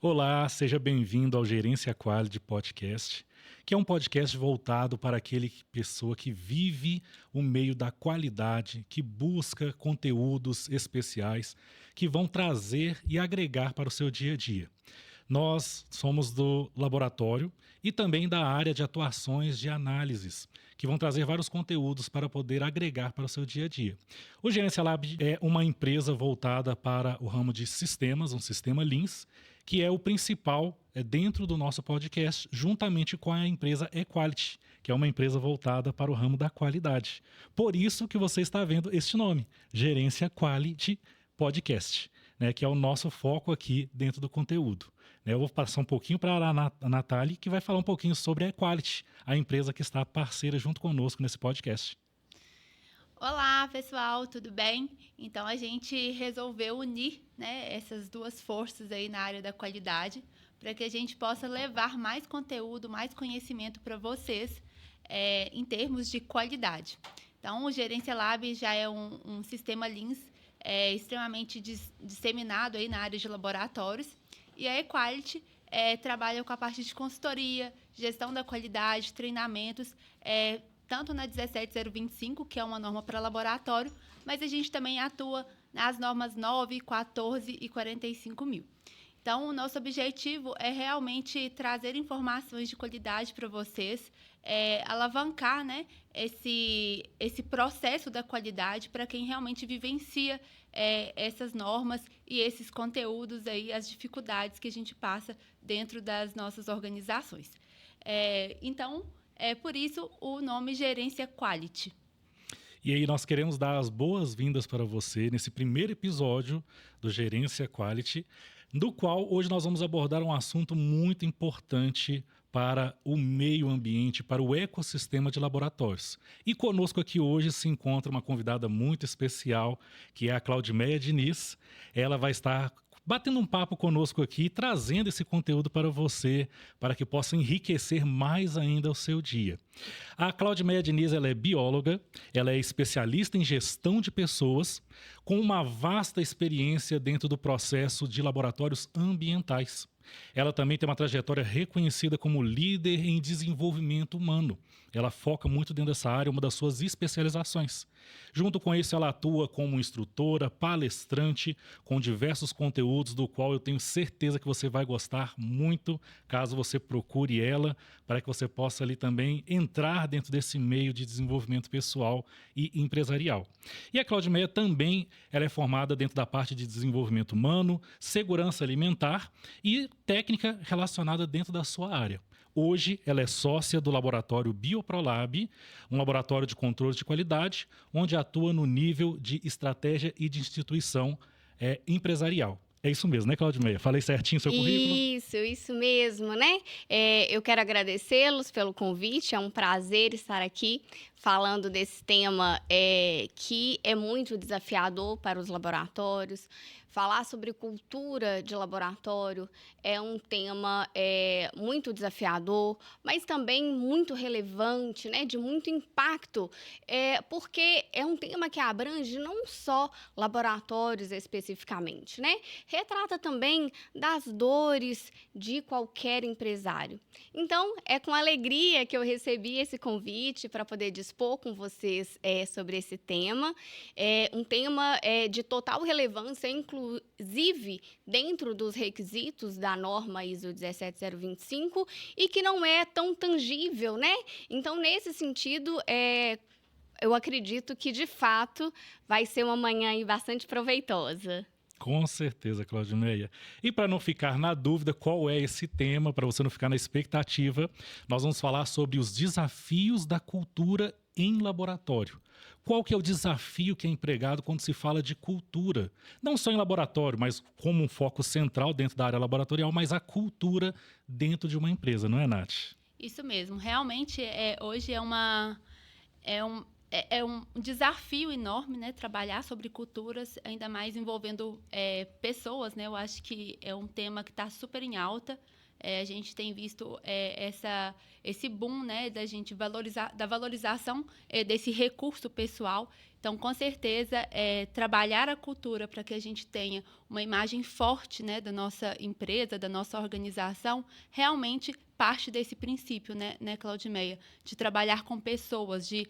Olá, seja bem-vindo ao Gerência Quality Podcast, que é um podcast voltado para aquele pessoa que vive o meio da qualidade, que busca conteúdos especiais que vão trazer e agregar para o seu dia a dia. Nós somos do laboratório e também da área de atuações de análises, que vão trazer vários conteúdos para poder agregar para o seu dia a dia. O Gerência Lab é uma empresa voltada para o ramo de sistemas, um sistema Lean, que é o principal dentro do nosso podcast, juntamente com a empresa Equality, que é uma empresa voltada para o ramo da qualidade. Por isso que você está vendo este nome, Gerência Quality Podcast, né, que é o nosso foco aqui dentro do conteúdo. Eu vou passar um pouquinho para a Natália, que vai falar um pouquinho sobre a Equality, a empresa que está parceira junto conosco nesse podcast. Olá, pessoal, tudo bem? Então, a gente resolveu unir, né, essas duas forças aí na área da qualidade para que a gente possa levar mais conteúdo, mais conhecimento para vocês em termos de qualidade. Então, o Gerência Lab já é um sistema Lean extremamente disseminado aí na área de laboratórios e a Equality trabalha com a parte de consultoria, gestão da qualidade, treinamentos, tanto na 17025, que é uma norma para laboratório, mas a gente também atua nas normas 9, 14 e 45 mil. Então, o nosso objetivo é realmente trazer informações de qualidade para vocês, alavancar, né, esse processo da qualidade para quem realmente vivencia essas normas e esses conteúdos, aí, as dificuldades que a gente passa dentro das nossas organizações. Então, por isso o nome Gerência Quality. E aí nós queremos dar as boas-vindas para você nesse primeiro episódio do Gerência Quality, do qual hoje nós vamos abordar um assunto muito importante para o meio ambiente, para o ecossistema de laboratórios. E conosco aqui hoje se encontra uma convidada muito especial, que é a Claudimeia Diniz. Ela vai estar batendo um papo conosco aqui, trazendo esse conteúdo para você, para que possa enriquecer mais ainda o seu dia. A Claudimeia Diniz, ela é bióloga, ela é especialista em gestão de pessoas, com uma vasta experiência dentro do processo de laboratórios ambientais. Ela também tem uma trajetória reconhecida como líder em desenvolvimento humano. Ela foca muito dentro dessa área, uma das suas especializações. Junto com isso, ela atua como instrutora, palestrante, com diversos conteúdos, do qual eu tenho certeza que você vai gostar muito, caso você procure ela, para que você possa ali também entrar dentro desse meio de desenvolvimento pessoal e empresarial. E a Claudimeia também ela é formada dentro da parte de desenvolvimento humano, segurança alimentar e técnica relacionada dentro da sua área. Hoje, ela é sócia do laboratório Bioprolab, um laboratório de controle de qualidade, onde atua no nível de estratégia e de instituição empresarial. É isso mesmo, né, Claudimeia? Falei certinho o seu currículo? Isso mesmo, né? Eu quero agradecê-los pelo convite, é um prazer estar aqui falando desse tema que é muito desafiador para os laboratórios. Falar sobre cultura de laboratório é um tema muito desafiador, mas também muito relevante, né? De muito impacto, porque é um tema que abrange não só laboratórios especificamente, né? Retrata também das dores de qualquer empresário. Então, é com alegria que eu recebi esse convite para poder dispor com vocês sobre esse tema. É um tema de total relevância, inclusive dentro dos requisitos da norma ISO 17025 e que não é tão tangível, né? Então, nesse sentido, eu acredito que, de fato, vai ser uma manhã aí bastante proveitosa. Com certeza, Claudimeia. E para não ficar na dúvida qual é esse tema, para você não ficar na expectativa, nós vamos falar sobre os desafios da cultura em laboratório. Qual que é o desafio que é empregado quando se fala de cultura? Não só em laboratório, mas como um foco central dentro da área laboratorial, mas a cultura dentro de uma empresa, não é, Nath? Isso mesmo. Realmente, hoje é um desafio enorme, né, trabalhar sobre culturas, ainda mais envolvendo pessoas, né? Eu acho que é um tema que está super em alta. A gente tem visto esse boom, né, da valorização desse recurso pessoal. Então, com certeza, trabalhar a cultura para que a gente tenha uma imagem forte, né, da nossa empresa, da nossa organização, realmente parte desse princípio, né, Claudimeia, de trabalhar com pessoas, de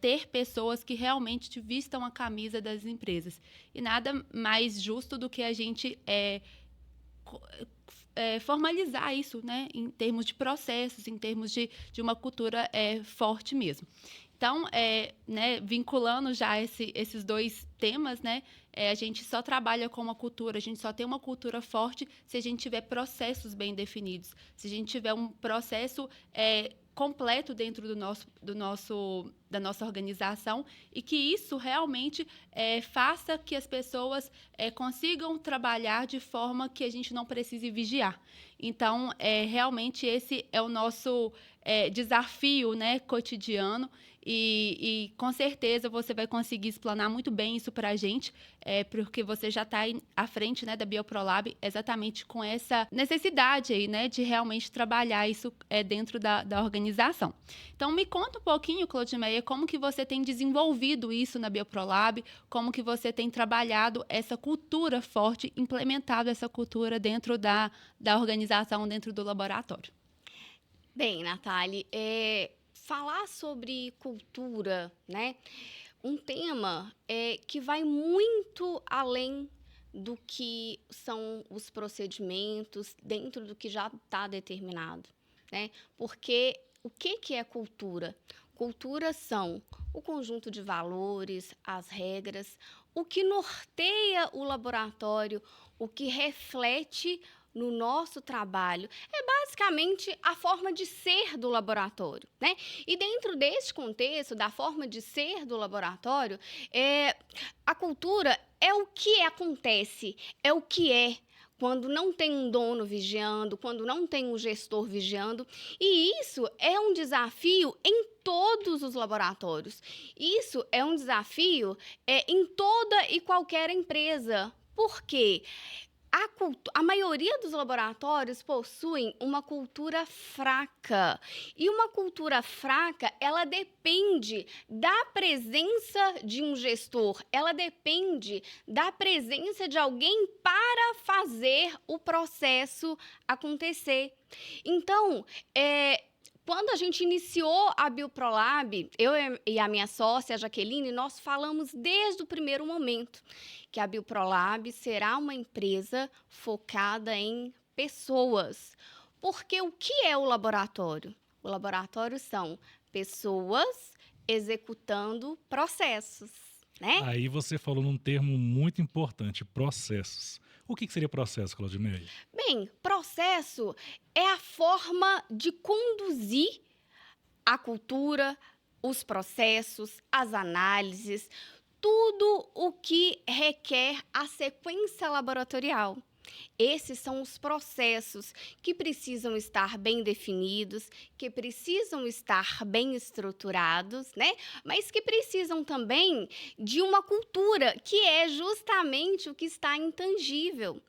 ter pessoas que realmente vistam a camisa das empresas. E nada mais justo do que a gente formalizar isso, né, em termos de processos, em termos de uma cultura forte mesmo. Então, né, vinculando já esses dois temas, né, a gente só trabalha com uma cultura, a gente só tem uma cultura forte se a gente tiver processos bem definidos, se a gente tiver um processo completo dentro da nossa organização e que isso realmente faça que as pessoas consigam trabalhar de forma que a gente não precise vigiar. Então, realmente esse é o nosso desafio, né, cotidiano. E com certeza você vai conseguir explanar muito bem isso para a gente, porque você já está à frente, né, da Bioprolab, exatamente com essa necessidade aí, né, de realmente trabalhar isso dentro da organização. Então, me conta um pouquinho, Claudimeia, como que você tem desenvolvido isso na Bioprolab, como que você tem trabalhado essa cultura forte, implementado essa cultura dentro da organização, dentro do laboratório. Bem, Natália, falar sobre cultura, né? Um tema que vai muito além do que são os procedimentos, dentro do que já está determinado, né? Porque o que é cultura? Cultura são o conjunto de valores, as regras, o que norteia o laboratório, o que reflete no nosso trabalho. É basicamente a forma de ser do laboratório, né? E dentro desse contexto, da forma de ser do laboratório, a cultura é o que acontece, é o que é. Quando não tem um dono vigiando, quando não tem um gestor vigiando. E isso é um desafio em todos os laboratórios. Isso é um desafio em toda e qualquer empresa. Por quê? A maioria dos laboratórios possuem uma cultura fraca. E uma cultura fraca, ela depende da presença de um gestor, ela depende da presença de alguém para fazer o processo acontecer. Então, quando a gente iniciou a Bioprolab, eu e a minha sócia, a Jaqueline, nós falamos desde o primeiro momento que a Bioprolab será uma empresa focada em pessoas. Porque o que é o laboratório? O laboratório são pessoas executando processos, né? Aí você falou num termo muito importante, processos. O que seria processo, Claudimeia? Bem, processo é a forma de conduzir a cultura, os processos, as análises, tudo o que requer a sequência laboratorial. Esses são os processos que precisam estar bem definidos, que precisam estar bem estruturados, né? Mas que precisam também de uma cultura, que é justamente o que está intangível.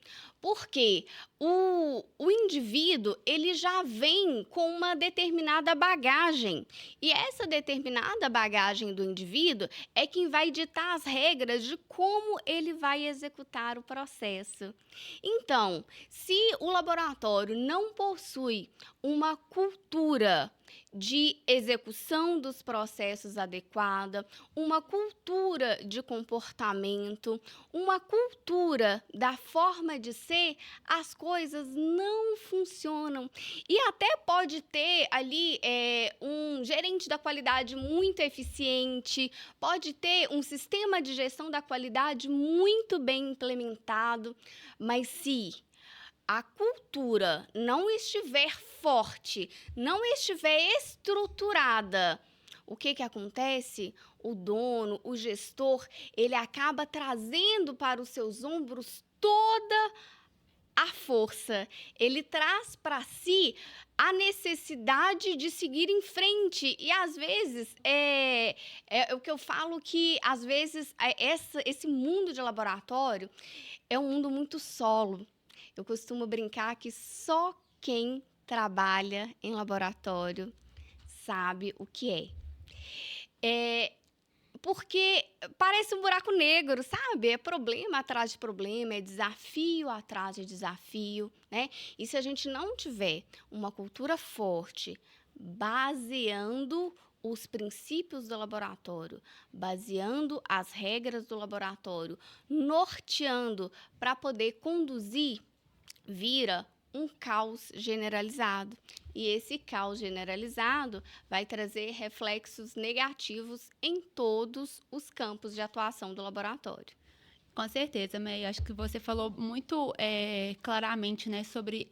Porque o indivíduo, ele já vem com uma determinada bagagem. E essa determinada bagagem do indivíduo é quem vai ditar as regras de como ele vai executar o processo. Então, se o laboratório não possui uma cultura de execução dos processos adequada, uma cultura de comportamento, uma cultura da forma de ser, as coisas não funcionam. E até pode ter ali um gerente da qualidade muito eficiente, pode ter um sistema de gestão da qualidade muito bem implementado, mas se a cultura não estiver forte, não estiver estruturada, o que acontece? O dono, o gestor, ele acaba trazendo para os seus ombros toda a força. Ele traz para si a necessidade de seguir em frente. E, às vezes, é o que eu falo que, às vezes, esse mundo de laboratório é um mundo muito solo. Eu costumo brincar que só quem trabalha em laboratório sabe o que é. Porque parece um buraco negro, sabe? É problema atrás de problema, é desafio atrás de desafio, né? E se a gente não tiver uma cultura forte, baseando os princípios do laboratório, baseando as regras do laboratório, norteando para poder conduzir, vira um caos generalizado. E esse caos generalizado vai trazer reflexos negativos em todos os campos de atuação do laboratório. Com certeza, May. Acho que você falou muito claramente, né, sobre,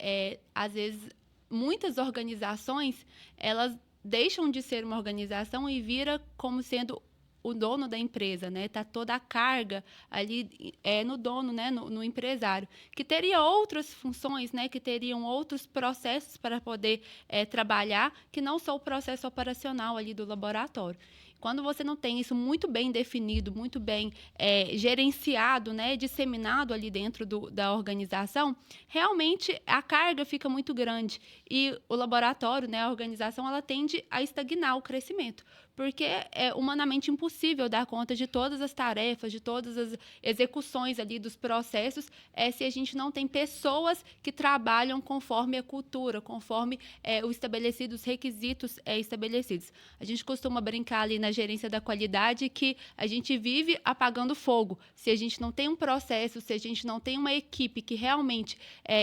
às vezes, muitas organizações, elas deixam de ser uma organização e vira como sendo o dono da empresa, né? Tá toda a carga ali no dono, né? No empresário, que teria outras funções, né? Que teriam outros processos para poder trabalhar, que não só o processo operacional ali do laboratório. Quando você não tem isso muito bem definido, muito bem gerenciado, né, disseminado ali dentro da organização, realmente a carga fica muito grande. E o laboratório, né, a organização, ela tende a estagnar o crescimento, porque é humanamente impossível dar conta de todas as tarefas, de todas as execuções ali dos processos, se a gente não tem pessoas que trabalham conforme a cultura, conforme os requisitos estabelecidos. A gente costuma brincar ali na gerência da qualidade que a gente vive apagando fogo. Se a gente não tem um processo, se a gente não tem uma equipe que realmente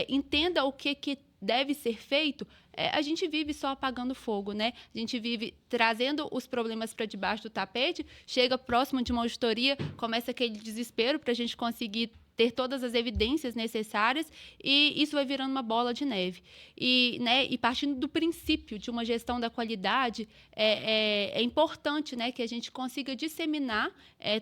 entenda o que deve ser feito, a gente vive só apagando fogo, né? A gente vive trazendo os problemas para debaixo do tapete, chega próximo de uma auditoria, começa aquele desespero para a gente conseguir ter todas as evidências necessárias, e isso vai virando uma bola de neve. E partindo do princípio de uma gestão da qualidade, é importante, né, que a gente consiga disseminar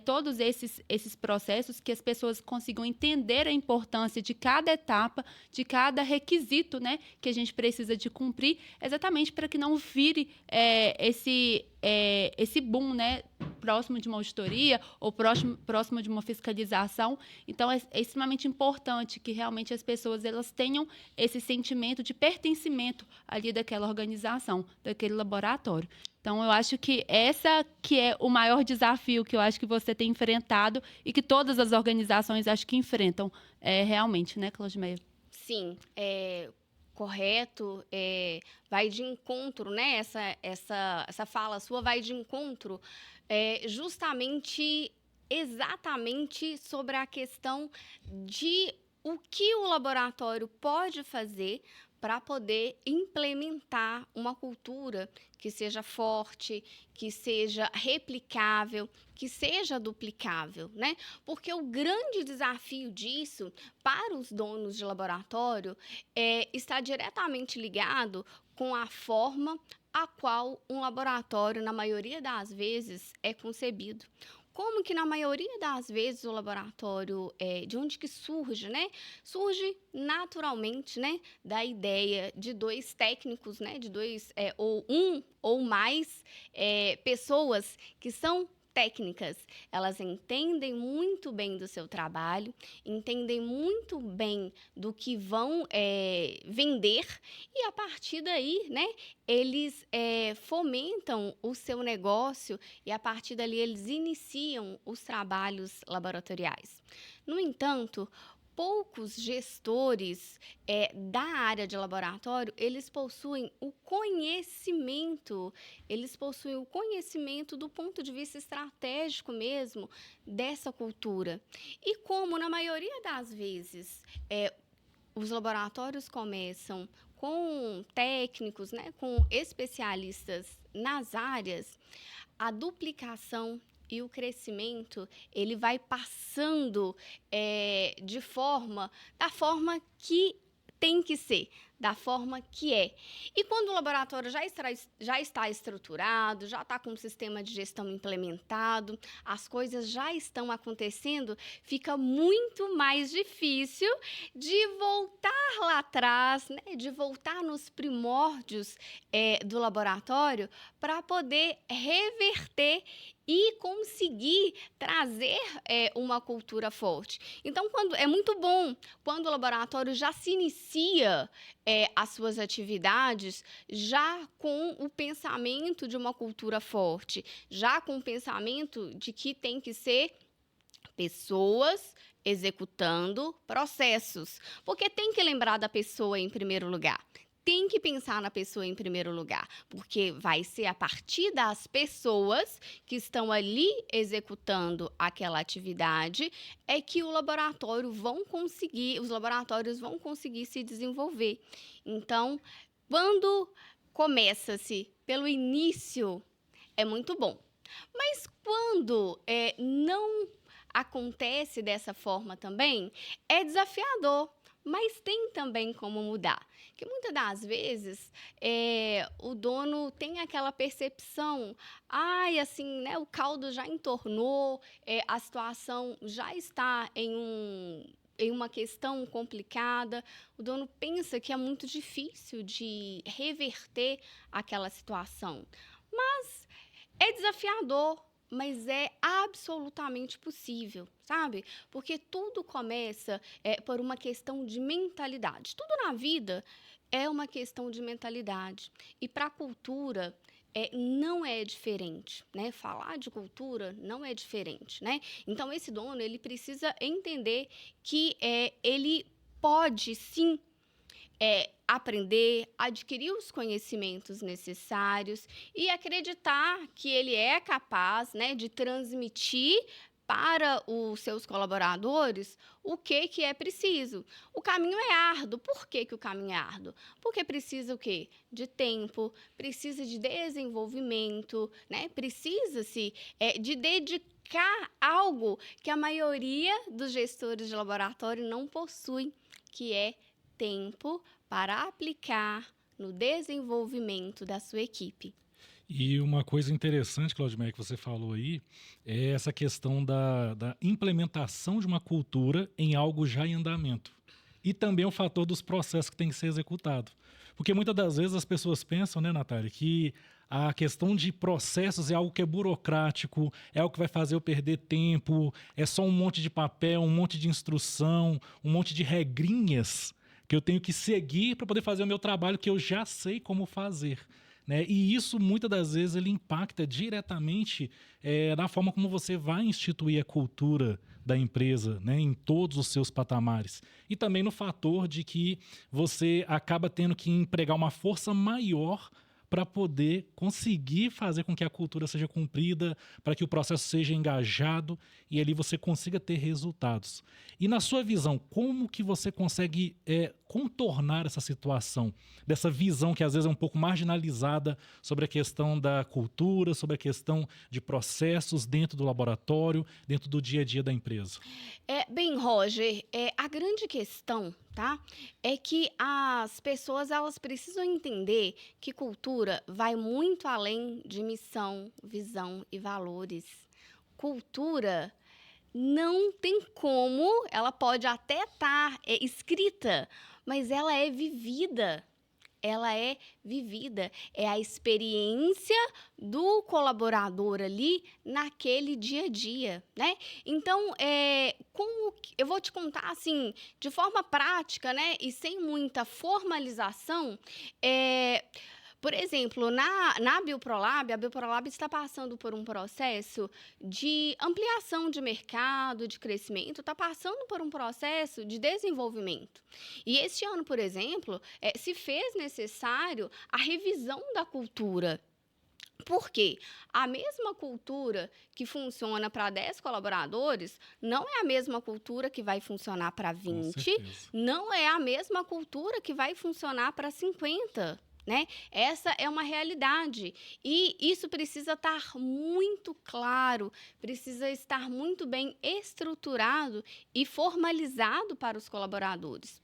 todos esses processos, que as pessoas consigam entender a importância de cada etapa, de cada requisito, né, que a gente precisa de cumprir, exatamente para que não vire esse boom, né, próximo de uma auditoria ou próximo de uma fiscalização. Então, é extremamente importante que realmente as pessoas elas tenham esse sentimento de pertencimento ali daquela organização, daquele laboratório. Então, eu acho que essa que é o maior desafio que eu acho que você tem enfrentado e que todas as organizações acho que enfrentam realmente, né, Claudimeia? Sim, correto, vai de encontro, né? Essa fala sua vai de encontro justamente, exatamente sobre a questão de o que o laboratório pode fazer para poder implementar uma cultura que seja forte, que seja replicável, que seja duplicável, né? Porque o grande desafio disso para os donos de laboratório está diretamente ligado com a forma a qual um laboratório, na maioria das vezes, é concebido. Como que, na maioria das vezes, o laboratório, de onde que surge, né? Surge naturalmente, né? Da ideia de dois técnicos, né? De dois, ou um ou mais pessoas que são técnicas. Elas entendem muito bem do seu trabalho, entendem muito bem do que vão vender, e a partir daí, né, eles fomentam o seu negócio, e a partir dali eles iniciam os trabalhos laboratoriais. No entanto, poucos gestores da área de laboratório, eles possuem o conhecimento do ponto de vista estratégico mesmo dessa cultura. E como, na maioria das vezes, os laboratórios começam com técnicos, né, com especialistas nas áreas, a duplicação e o crescimento, ele vai passando da forma que tem que ser, da forma que é. E quando o laboratório já está estruturado, já está com um sistema de gestão implementado, as coisas já estão acontecendo, fica muito mais difícil de voltar lá atrás, né, de voltar nos primórdios do laboratório para poder reverter e conseguir trazer uma cultura forte. Então, é muito bom quando o laboratório já se inicia as suas atividades já com o pensamento de uma cultura forte, já com o pensamento de que tem que ser pessoas executando processos, porque tem que lembrar da pessoa em primeiro lugar. Tem que pensar na pessoa em primeiro lugar, porque vai ser a partir das pessoas que estão ali executando aquela atividade é que os laboratórios vão conseguir se desenvolver. Então, quando começa-se pelo início, é muito bom. Mas quando não acontece dessa forma também, é desafiador. Mas tem também como mudar. Porque muitas das vezes o dono tem aquela percepção, assim, né, o caldo já entornou, a situação já está em uma questão complicada, o dono pensa que é muito difícil de reverter aquela situação. Mas é desafiador, mas é absolutamente possível, sabe? Porque tudo começa por uma questão de mentalidade. Tudo na vida é uma questão de mentalidade. E para a cultura não é diferente, né? Falar de cultura não é diferente, né? Então, esse dono, ele precisa entender que ele pode, sim, aprender, adquirir os conhecimentos necessários e acreditar que ele é capaz, né, de transmitir para os seus colaboradores o que é preciso. O caminho é árduo. Por que o caminho é árduo? Porque precisa o quê? De tempo, precisa de desenvolvimento, né? Precisa-se de dedicar algo que a maioria dos gestores de laboratório não possuem, que é tempo para aplicar no desenvolvimento da sua equipe. E uma coisa interessante, Claudimar, que você falou aí, é essa questão da implementação de uma cultura em algo já em andamento. E também o fator dos processos que tem que ser executado. Porque muitas das vezes as pessoas pensam, né, Natália, que a questão de processos é algo que é burocrático, é algo que vai fazer eu perder tempo, é só um monte de papel, um monte de instrução, um monte de regrinhas que eu tenho que seguir para poder fazer o meu trabalho que eu já sei como fazer. Né? E isso, muitas das vezes, ele impacta diretamente na forma como você vai instituir a cultura da empresa, né? Em todos os seus patamares. E também no fator de que você acaba tendo que empregar uma força maior para poder conseguir fazer com que a cultura seja cumprida, para que o processo seja engajado e ali você consiga ter resultados. E na sua visão, como que você consegue contornar essa situação, dessa visão que às vezes é um pouco marginalizada sobre a questão da cultura, sobre a questão de processos dentro do laboratório, dentro do dia a dia da empresa? Bem, Roger, a grande questão, tá, é que as pessoas elas precisam entender que cultura vai muito além de missão, visão e valores. Cultura não tem como, ela pode até estar escrita, mas ela é vivida. Ela é vivida, é a experiência do colaborador ali naquele dia a dia, né? Então, eu vou te contar assim, de forma prática, né, e sem muita formalização, por exemplo, na Bioprolab, a Bioprolab está passando por um processo de ampliação de mercado, de crescimento, está passando por um processo de desenvolvimento. E este ano, por exemplo, se fez necessário a revisão da cultura. Por quê? A mesma cultura que funciona para 10 colaboradores não é a mesma cultura que vai funcionar para 20, não é a mesma cultura que vai funcionar para 50. Né? Essa é uma realidade e isso precisa estar muito claro, precisa estar muito bem estruturado e formalizado para os colaboradores.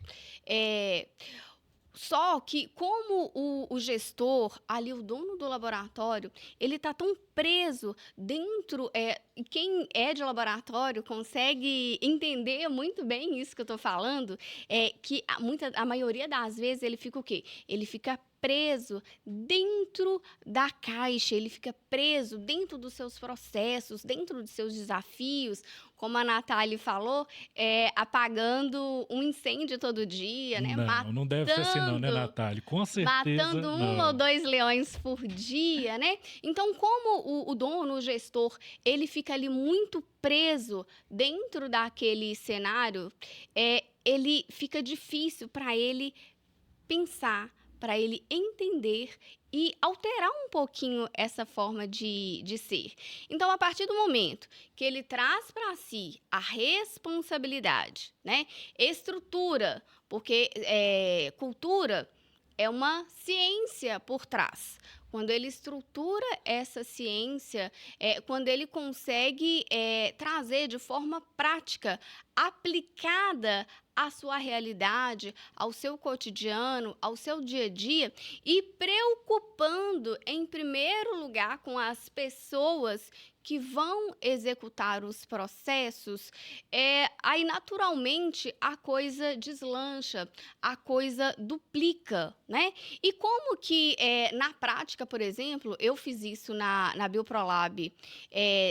Só que como o gestor, ali o dono do laboratório, ele está tão preso dentro, quem é de laboratório consegue entender muito bem isso que eu estou falando, que a maioria das vezes ele fica o quê? Ele fica preso dentro da caixa, ele fica preso dentro dos seus processos, dentro dos seus desafios, como a Natália falou, apagando um incêndio todo dia, né? Não deve ser assim não, né, Natália? Com certeza Matando um não. ou 2 leões por dia, né? Então, como o dono, o gestor, ele fica ali muito preso dentro daquele cenário, ele fica difícil para ele pensar, para ele entender e alterar um pouquinho essa forma de ser. Então, a partir do momento que ele traz para si a responsabilidade, né? Estrutura, porque cultura é uma ciência por trás. Quando ele estrutura essa ciência, quando ele consegue trazer de forma prática, aplicada à sua realidade, ao seu cotidiano, ao seu dia a dia, e preocupando, em primeiro lugar, com as pessoas que vão executar os processos, aí naturalmente a coisa deslancha, a coisa duplica, né? E como que na prática, por exemplo, eu fiz isso na Bioprolab,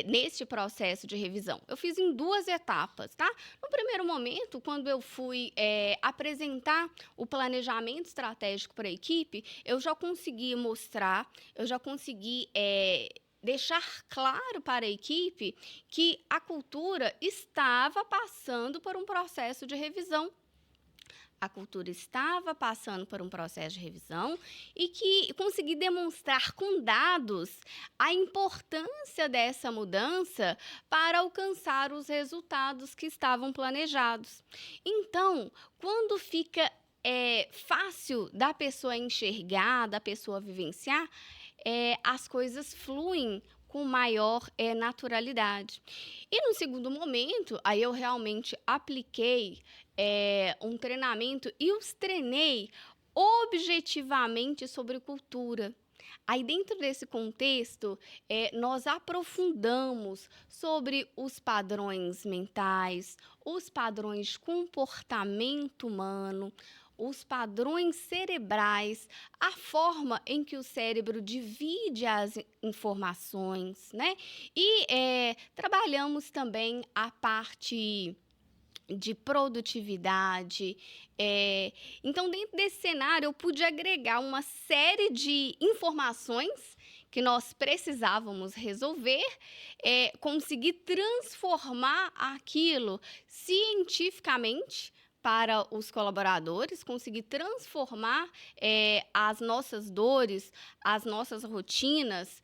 neste processo de revisão? Eu fiz em 2 etapas, tá? No primeiro momento, quando eu fui apresentar o planejamento estratégico para a equipe, eu já consegui mostrar, eu já consegui deixar claro para a equipe que a cultura estava passando por um processo de revisão. A cultura estava passando por um processo de revisão e que consegui demonstrar com dados a importância dessa mudança para alcançar os resultados que estavam planejados. Então, quando fica fácil da pessoa enxergar, da pessoa vivenciar, as coisas fluem com maior naturalidade. E no segundo momento, aí eu realmente apliquei um treinamento e os treinei objetivamente sobre cultura. Aí, dentro desse contexto, nós aprofundamos sobre os padrões mentais, os padrões de comportamento humano, os padrões cerebrais, a forma em que o cérebro divide as informações, né? E trabalhamos também a parte de produtividade. Então, dentro desse cenário, eu pude agregar uma série de informações que nós precisávamos resolver, conseguir transformar aquilo cientificamente para os colaboradores, conseguir transformar as nossas dores, as nossas rotinas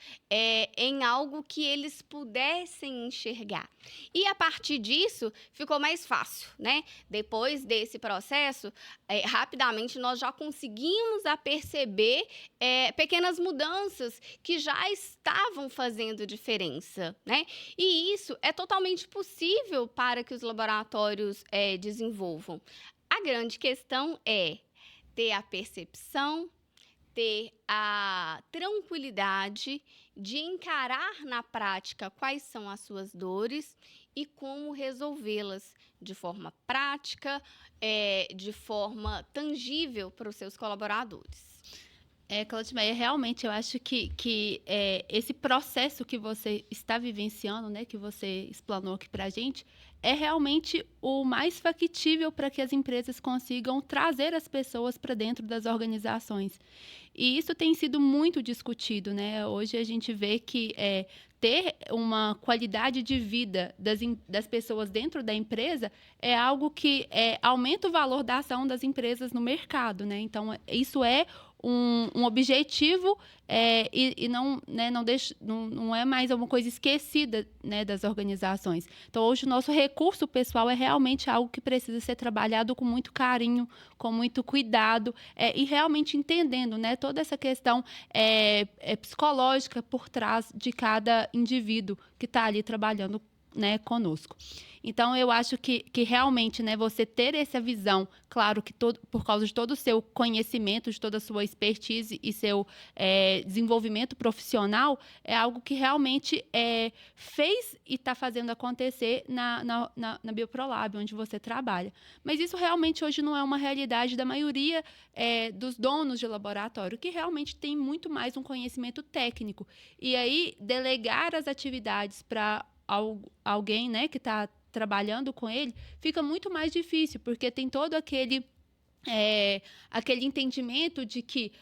em algo que eles pudessem enxergar. E a partir disso, ficou mais fácil, né? Depois desse processo, rapidamente nós já conseguimos perceber pequenas mudanças que já estavam fazendo diferença, né? E isso é totalmente possível para que os laboratórios desenvolvam. A grande questão é ter a percepção, ter a tranquilidade de encarar na prática quais são as suas dores e como resolvê-las de forma prática, de forma tangível para os seus colaboradores. Claudimeia, realmente eu acho que esse processo que você está vivenciando, né, que você explanou aqui para a gente, é realmente o mais factível para que as empresas consigam trazer as pessoas para dentro das organizações. E isso tem sido muito discutido, né? Hoje a gente vê que ter uma qualidade de vida das pessoas dentro da empresa é algo que aumenta o valor da ação das empresas no mercado, né? Então, isso é um objetivo e não, né, não é mais uma coisa esquecida, né, das organizações. Então, hoje, o nosso recurso pessoal é realmente algo que precisa ser trabalhado com muito carinho, com muito cuidado e realmente entendendo, né, toda essa questão psicológica por trás de cada indivíduo que está ali trabalhando, né, conosco. Então, eu acho que realmente, né, você ter essa visão, claro que por causa de todo o seu conhecimento, de toda a sua expertise e seu desenvolvimento profissional, é algo que realmente fez e está fazendo acontecer na Bioprolab, onde você trabalha. Mas isso realmente hoje não é uma realidade da maioria dos donos de laboratório, que realmente tem muito mais um conhecimento técnico. E aí, delegar as atividades para alguém, né, que está trabalhando com ele, fica muito mais difícil, porque tem todo aquele entendimento de que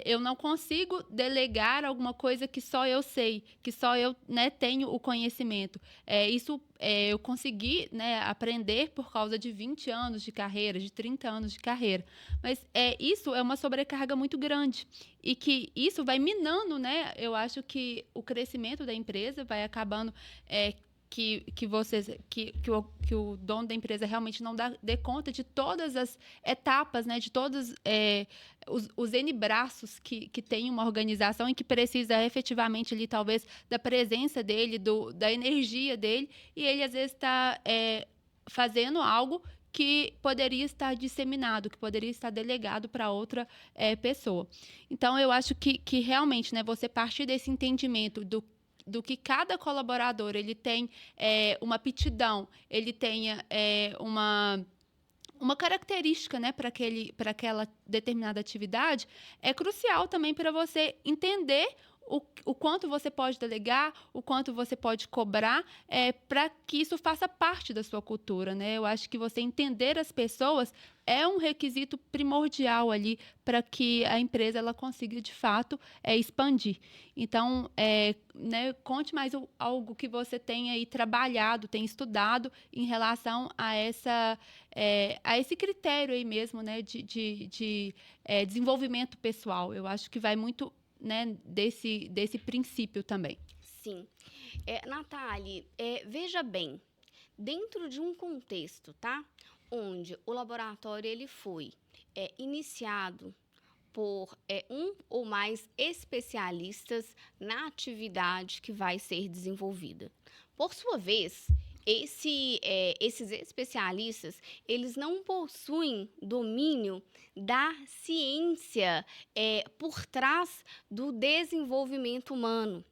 eu não consigo delegar alguma coisa que só eu sei, que só eu, né, tenho o conhecimento. Isso eu consegui, né, aprender por causa de 20 anos de carreira, de 30 anos de carreira. Mas isso é uma sobrecarga muito grande. E que isso vai minando, né? Eu acho que o crescimento da empresa vai acabando que o dono da empresa realmente não dê conta de todas as etapas, né, de todos os N braços que tem uma organização e que precisa efetivamente ali, talvez, da presença dele, da energia dele, e ele às vezes está fazendo algo que poderia estar disseminado, que poderia estar delegado para outra pessoa. Então, eu acho que realmente, né, você partir desse entendimento do que cada colaborador ele tem uma aptidão, ele tenha uma característica, né, para aquela determinada atividade, é crucial também para você entender o quanto você pode delegar, o quanto você pode cobrar, para que isso faça parte da sua cultura, né? Eu acho que você entender as pessoas é um requisito primordial ali para que a empresa ela consiga, de fato, expandir. Então, né, conte mais algo que você tem aí trabalhado, tem estudado em relação a esse critério aí mesmo, né, de desenvolvimento pessoal. Eu acho que vai muito, né, desse princípio também. Sim. Natália, veja bem, dentro de um contexto, tá? Onde o laboratório ele foi iniciado por um ou mais especialistas na atividade que vai ser desenvolvida. Por sua vez, esses especialistas, eles não possuem domínio da ciência por trás do desenvolvimento humano.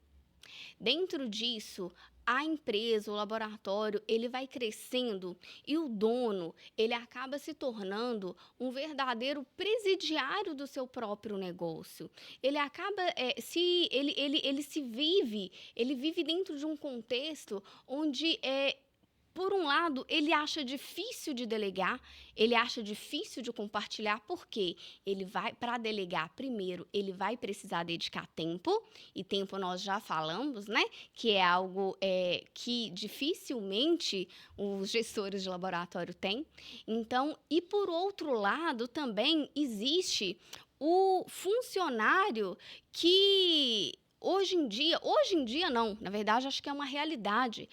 Dentro disso, a empresa, o laboratório, ele vai crescendo e o dono, ele acaba se tornando um verdadeiro presidiário do seu próprio negócio. Ele acaba, ele vive dentro de um contexto onde por um lado, ele acha difícil de delegar, ele acha difícil de compartilhar, porque ele vai, para delegar, primeiro, ele vai precisar dedicar tempo, e tempo nós já falamos, né? Que é algo que dificilmente os gestores de laboratório têm. Então, e por outro lado, também existe o funcionário que hoje em dia não, na verdade acho que é uma realidade.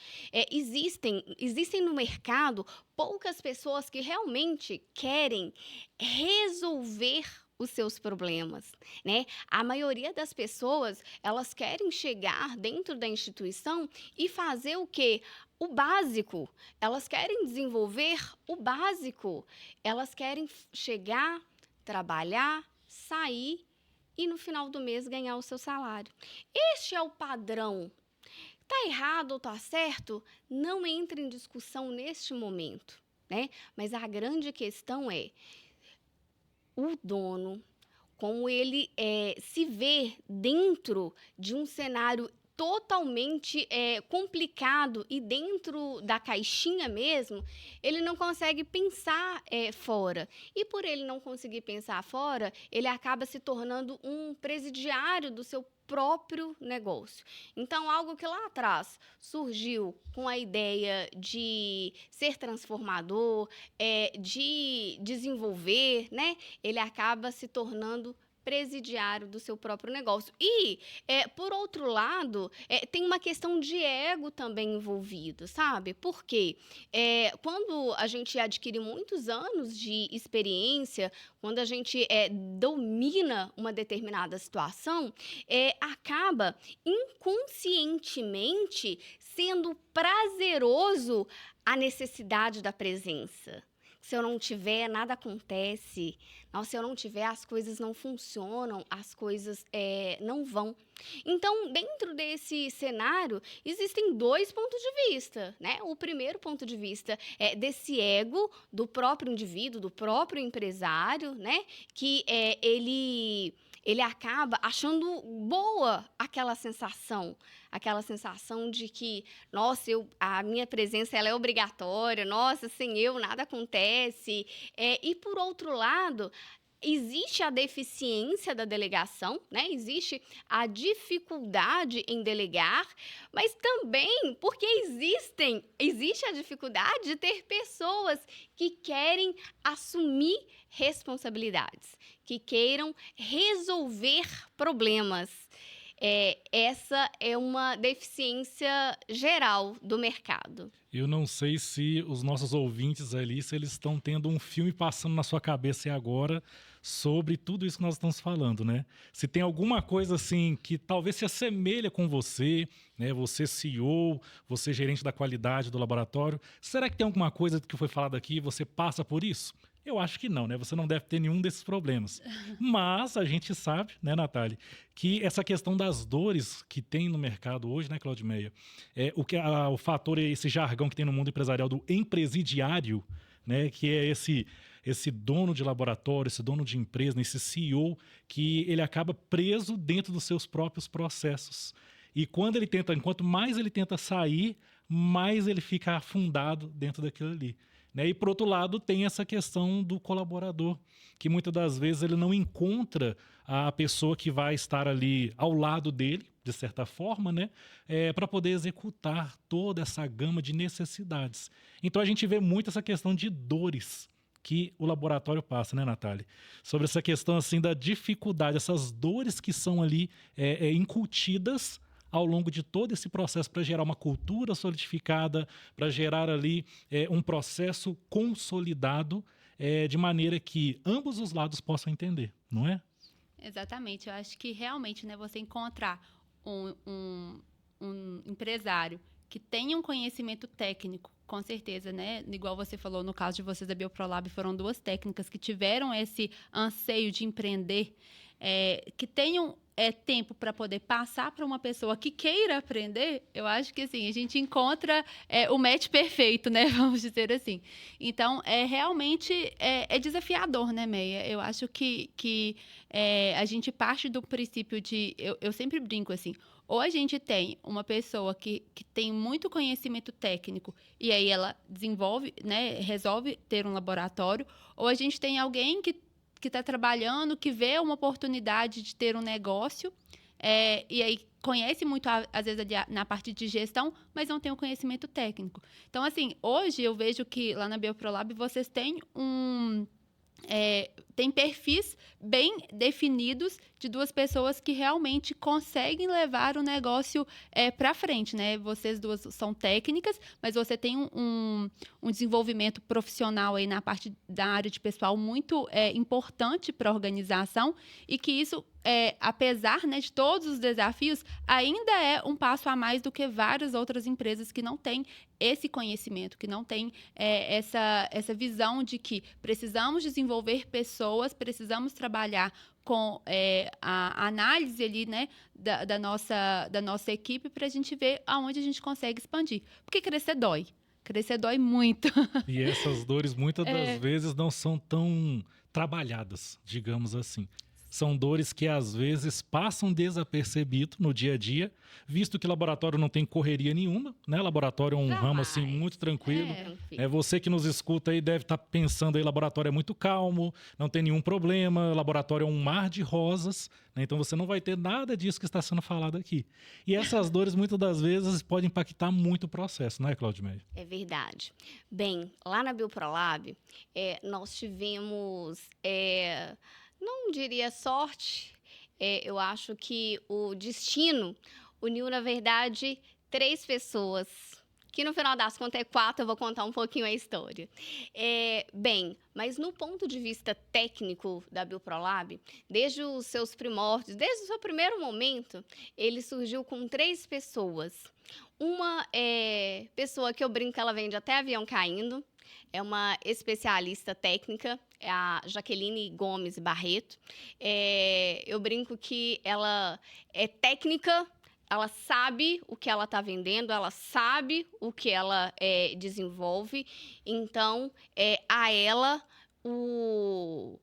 Existem no mercado poucas pessoas que realmente querem resolver os seus problemas, né? A maioria das pessoas, elas querem chegar dentro da instituição e fazer o quê? O básico. Elas querem desenvolver o básico. Elas querem chegar, trabalhar, sair e no final do mês ganhar o seu salário. Este é o padrão. Tá errado ou tá certo? Não entra em discussão neste momento, né? Mas a grande questão é o dono, como ele se vê dentro de um cenário totalmente complicado e dentro da caixinha mesmo, ele não consegue pensar fora. E por ele não conseguir pensar fora, ele acaba se tornando um presidiário do seu próprio negócio. Então, algo que lá atrás surgiu com a ideia de ser transformador, de desenvolver, né? Ele acaba se tornando presidiário do seu próprio negócio. E, por outro lado, tem uma questão de ego também envolvido, sabe? Porque quando a gente adquire muitos anos de experiência, quando a gente domina uma determinada situação, acaba inconscientemente sendo prazeroso a necessidade da presença. Se eu não tiver, nada acontece. Não, se eu não tiver, as coisas não funcionam, as coisas não vão. Então, dentro desse cenário, existem dois pontos de vista, né? O primeiro ponto de vista é desse ego do próprio indivíduo, do próprio empresário, né? Que ele ele acaba achando boa aquela sensação de que, nossa, a minha presença ela é obrigatória, nossa, sem eu nada acontece. E, por outro lado, existe a deficiência da delegação, né? Existe a dificuldade em delegar, mas também porque existe a dificuldade de ter pessoas que querem assumir responsabilidades, que queiram resolver problemas. Essa é uma deficiência geral do mercado. Eu não sei se os nossos ouvintes ali, se eles estão tendo um filme passando na sua cabeça agora sobre tudo isso que nós estamos falando, né? Se tem alguma coisa assim que talvez se assemelha com você, né? Você CEO, você gerente da qualidade do laboratório, será que tem alguma coisa que foi falado aqui e você passa por isso? Eu acho que não, né? Você não deve ter nenhum desses problemas. Mas a gente sabe, né, Natália, que essa questão das dores que tem no mercado hoje, né, Claudimeia, o fator, esse jargão que tem no mundo empresarial do empresidiário, né, que é esse dono de laboratório, esse dono de empresa, né, esse CEO, que ele acaba preso dentro dos seus próprios processos. E quanto mais ele tenta sair, mais ele fica afundado dentro daquilo ali. Né? E, por outro lado, tem essa questão do colaborador, que muitas das vezes ele não encontra a pessoa que vai estar ali ao lado dele, de certa forma, né? Para poder executar toda essa gama de necessidades. Então, a gente vê muito essa questão de dores que o laboratório passa, né, Natália? Sobre essa questão assim, da dificuldade, essas dores que são ali incutidas ao longo de todo esse processo para gerar uma cultura solidificada, para gerar ali um processo consolidado, de maneira que ambos os lados possam entender, não é? Exatamente. Eu acho que realmente, né, você encontrar um empresário que tenha um conhecimento técnico, com certeza, né? Igual você falou, no caso de vocês da Bioprolab, foram 2 técnicas que tiveram esse anseio de empreender, que tenham tempo para poder passar para uma pessoa que queira aprender. Eu acho que assim, a gente encontra o match perfeito, né? Vamos dizer assim. Então, realmente é desafiador, né, Meia? Eu acho que a gente parte do princípio de... Eu sempre brinco assim, ou a gente tem uma pessoa que tem muito conhecimento técnico e aí ela desenvolve, né, resolve ter um laboratório, ou a gente tem alguém que está trabalhando, que vê uma oportunidade de ter um negócio, e aí conhece muito, às vezes, na parte de gestão, mas não tem o conhecimento técnico. Então, assim, hoje eu vejo que lá na Bioprolab vocês têm tem perfis bem definidos de 2 pessoas que realmente conseguem levar o negócio para frente, né? Vocês 2 são técnicas, mas você tem um desenvolvimento profissional aí na parte da área de pessoal muito importante para a organização e que isso, apesar, né, de todos os desafios, ainda é um passo a mais do que várias outras empresas que não têm esse conhecimento, que não têm essa visão de que precisamos desenvolver pessoas, precisamos trabalhar com a análise ali, né, da nossa equipe para a gente ver aonde a gente consegue expandir. Porque crescer dói. Crescer dói muito. E essas dores muitas das vezes não são tão trabalhadas, digamos assim. São dores que às vezes passam desapercebido no dia a dia, visto que laboratório não tem correria nenhuma, né? Laboratório é um ramo assim muito tranquilo. Você que nos escuta aí deve estar pensando aí, laboratório é muito calmo, não tem nenhum problema, laboratório é um mar de rosas, né? Então você não vai ter nada disso que está sendo falado aqui. E essas dores muitas das vezes podem impactar muito o processo, não é, Claudimeia? É verdade. Bem, lá na Bioprolab, nós tivemos... não diria sorte, eu acho que o destino uniu, na verdade, 3 pessoas, que no final das contas é 4, eu vou contar um pouquinho a história. Bem, mas no ponto de vista técnico da Bioprolab, desde os seus primórdios, desde o seu primeiro momento, ele surgiu com 3 pessoas. Uma pessoa que eu brinco que ela vende até avião caindo, é uma especialista técnica, é a Jaqueline Gomes Barreto. Eu brinco que ela é técnica, ela sabe o que ela está vendendo, ela sabe o que ela desenvolve. Então, a ela, o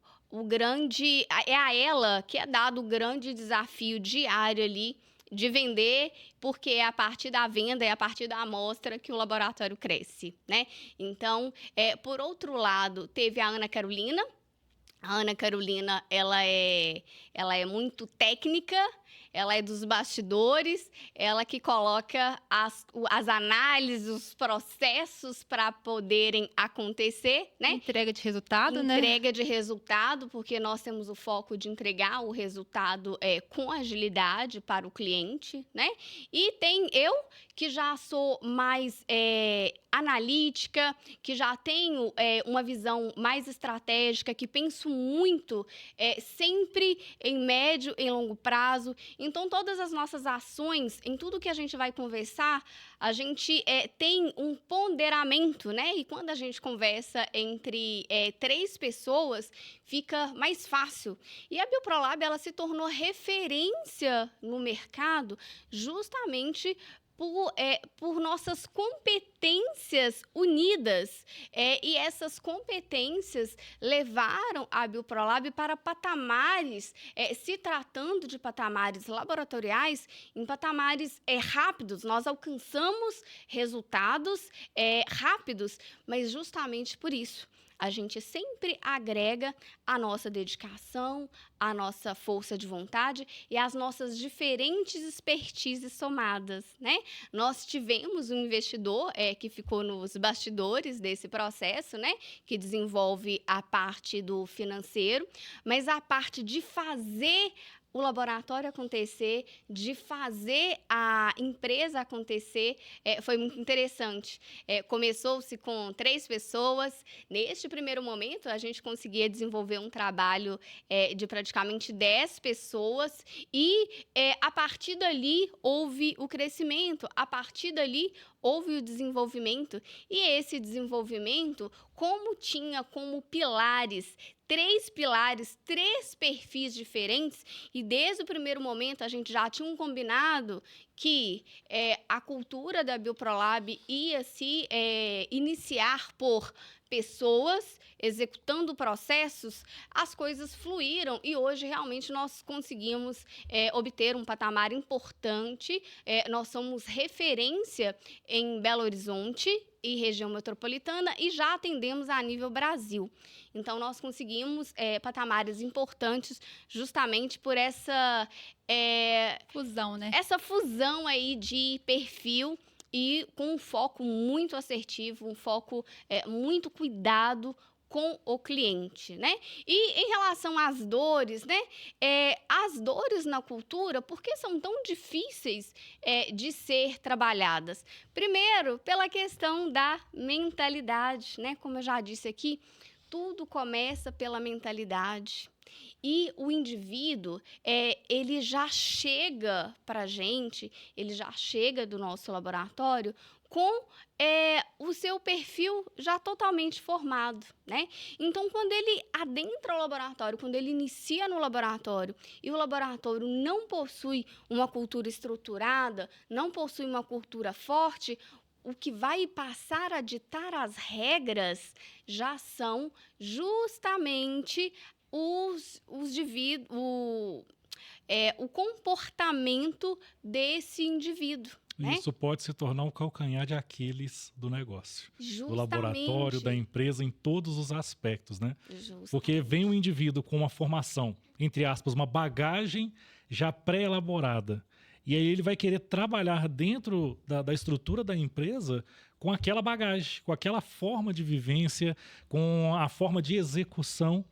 é a ela que é dado o grande desafio diário ali de vender, porque é a partir da venda, é a partir da amostra que o laboratório cresce, né? Então, por outro lado, teve a Ana Carolina. A Ana Carolina, ela é muito técnica, ela é dos bastidores, ela que coloca as análises, os processos para poderem acontecer, né? Entrega de resultado, né? Entrega de resultado, porque nós temos o foco de entregar o resultado com agilidade para o cliente, né? E tem eu, que já sou mais analítica, que já tenho uma visão mais estratégica, que penso muito sempre em médio e longo prazo. Então, todas as nossas ações, em tudo que a gente vai conversar, a gente tem um ponderamento, né? E quando a gente conversa entre 3 pessoas, fica mais fácil. E a Bioprolab, ela se tornou referência no mercado justamente por nossas competências unidas. E essas competências levaram a Bioprolab para patamares, se tratando de patamares laboratoriais, em patamares rápidos. Nós alcançamos resultados rápidos, mas justamente por isso. A gente sempre agrega a nossa dedicação, a nossa força de vontade e as nossas diferentes expertises somadas, né? Nós tivemos um investidor que ficou nos bastidores desse processo, né? Que desenvolve a parte do financeiro, mas a parte de fazer o laboratório acontecer, de fazer a empresa acontecer, foi muito interessante. Começou-se com 3 pessoas. Neste primeiro momento, a gente conseguia desenvolver um trabalho de praticamente 10 pessoas e, a partir dali, houve o crescimento, a partir dali, houve o desenvolvimento. E esse desenvolvimento, como tinha como pilares 3 pilares, 3 perfis diferentes, e desde o primeiro momento a gente já tinha um combinado que a cultura da Bioprolab ia se iniciar por pessoas executando processos, as coisas fluíram e hoje realmente nós conseguimos obter um patamar importante. Nós somos referência em Belo Horizonte e região metropolitana e já atendemos a nível Brasil. Então, nós conseguimos patamares importantes justamente por essa fusão, né? Essa fusão aí de perfil e com um foco muito assertivo, um foco muito cuidado com o cliente, né? E em relação às dores, né? As dores na cultura, por que são tão difíceis de ser trabalhadas? Primeiro, pela questão da mentalidade, né? Como eu já disse aqui, tudo começa pela mentalidade. E o indivíduo, ele já chega para a gente, ele já chega do nosso laboratório com o seu perfil já totalmente formado, né? Então, quando ele adentra o laboratório, quando ele inicia no laboratório e o laboratório não possui uma cultura estruturada, não possui uma cultura forte, o que vai passar a ditar as regras já são justamente o comportamento desse indivíduo. Isso pode se tornar um calcanhar de Aquiles do negócio, Justamente. do laboratório, da empresa, em todos os aspectos, né? Justamente. Porque vem um indivíduo com uma formação, entre aspas, uma bagagem já pré-elaborada. E aí ele vai querer trabalhar dentro da estrutura da empresa com aquela bagagem, com aquela forma de vivência, com a forma de execução,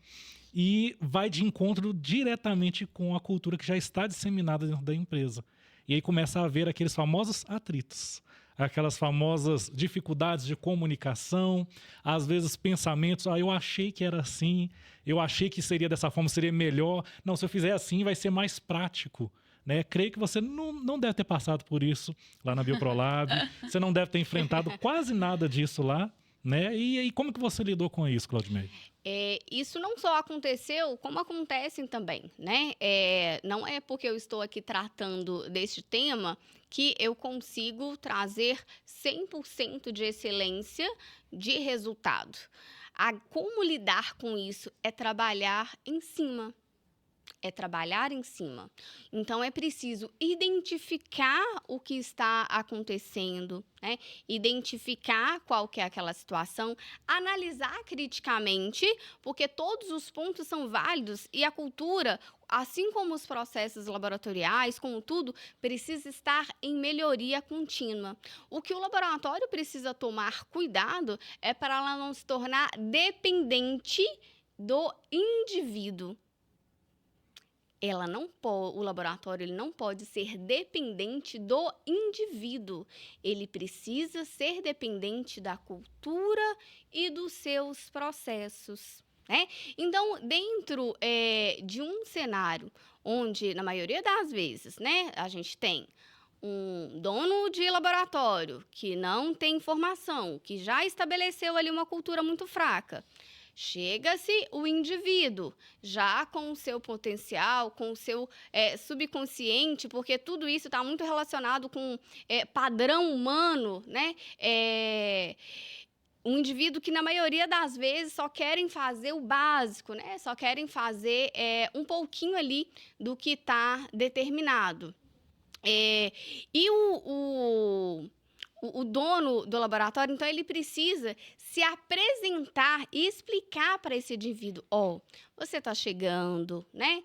e vai de encontro diretamente com a cultura que já está disseminada dentro da empresa. E aí começa a haver aqueles famosos atritos, aquelas famosas dificuldades de comunicação, às vezes pensamentos, eu achei que era assim, eu achei que seria dessa forma, seria melhor. Não, se eu fizer assim vai ser mais prático. Né? Creio que você não deve ter passado por isso lá na Bioprolab, você não deve ter enfrentado quase nada disso lá, né? E aí, como que você lidou com isso, Claudimei? Isso não só aconteceu, como acontecem também, né? Não é porque eu estou aqui tratando deste tema que eu consigo trazer 100% de excelência de resultado. Como lidar com isso? É trabalhar em cima. Então, é preciso identificar o que está acontecendo, né? Identificar qual que é aquela situação, analisar criticamente, porque todos os pontos são válidos e a cultura, assim como os processos laboratoriais, como tudo, precisa estar em melhoria contínua. O que o laboratório precisa tomar cuidado é para ela não se tornar dependente do indivíduo. O laboratório ele não pode ser dependente do indivíduo. Ele precisa ser dependente da cultura e dos seus processos, né? Então, dentro de um cenário onde, na maioria das vezes, né, a gente tem um dono de laboratório que não tem formação, que já estabeleceu ali uma cultura muito fraca, chega-se o indivíduo, já com o seu potencial, com o seu subconsciente, porque tudo isso está muito relacionado com padrão humano, né? Um indivíduo que, na maioria das vezes, só querem fazer o básico, né? Só querem fazer um pouquinho ali do que está determinado. E o dono do laboratório, então, ele precisa se apresentar e explicar para esse indivíduo, você está chegando, né?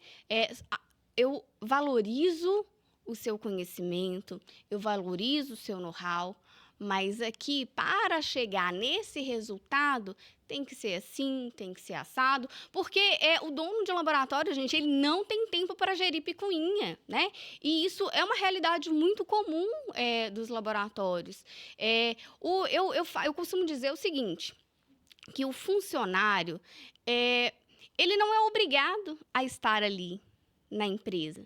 Eu valorizo o seu conhecimento, eu valorizo o seu know-how, mas aqui, para chegar nesse resultado, tem que ser assim, tem que ser assado, porque o dono de laboratório, gente, ele não tem tempo para gerir picuinha, né? E isso é uma realidade muito comum dos laboratórios. Eu costumo dizer o seguinte, que o funcionário, ele não é obrigado a estar ali na empresa,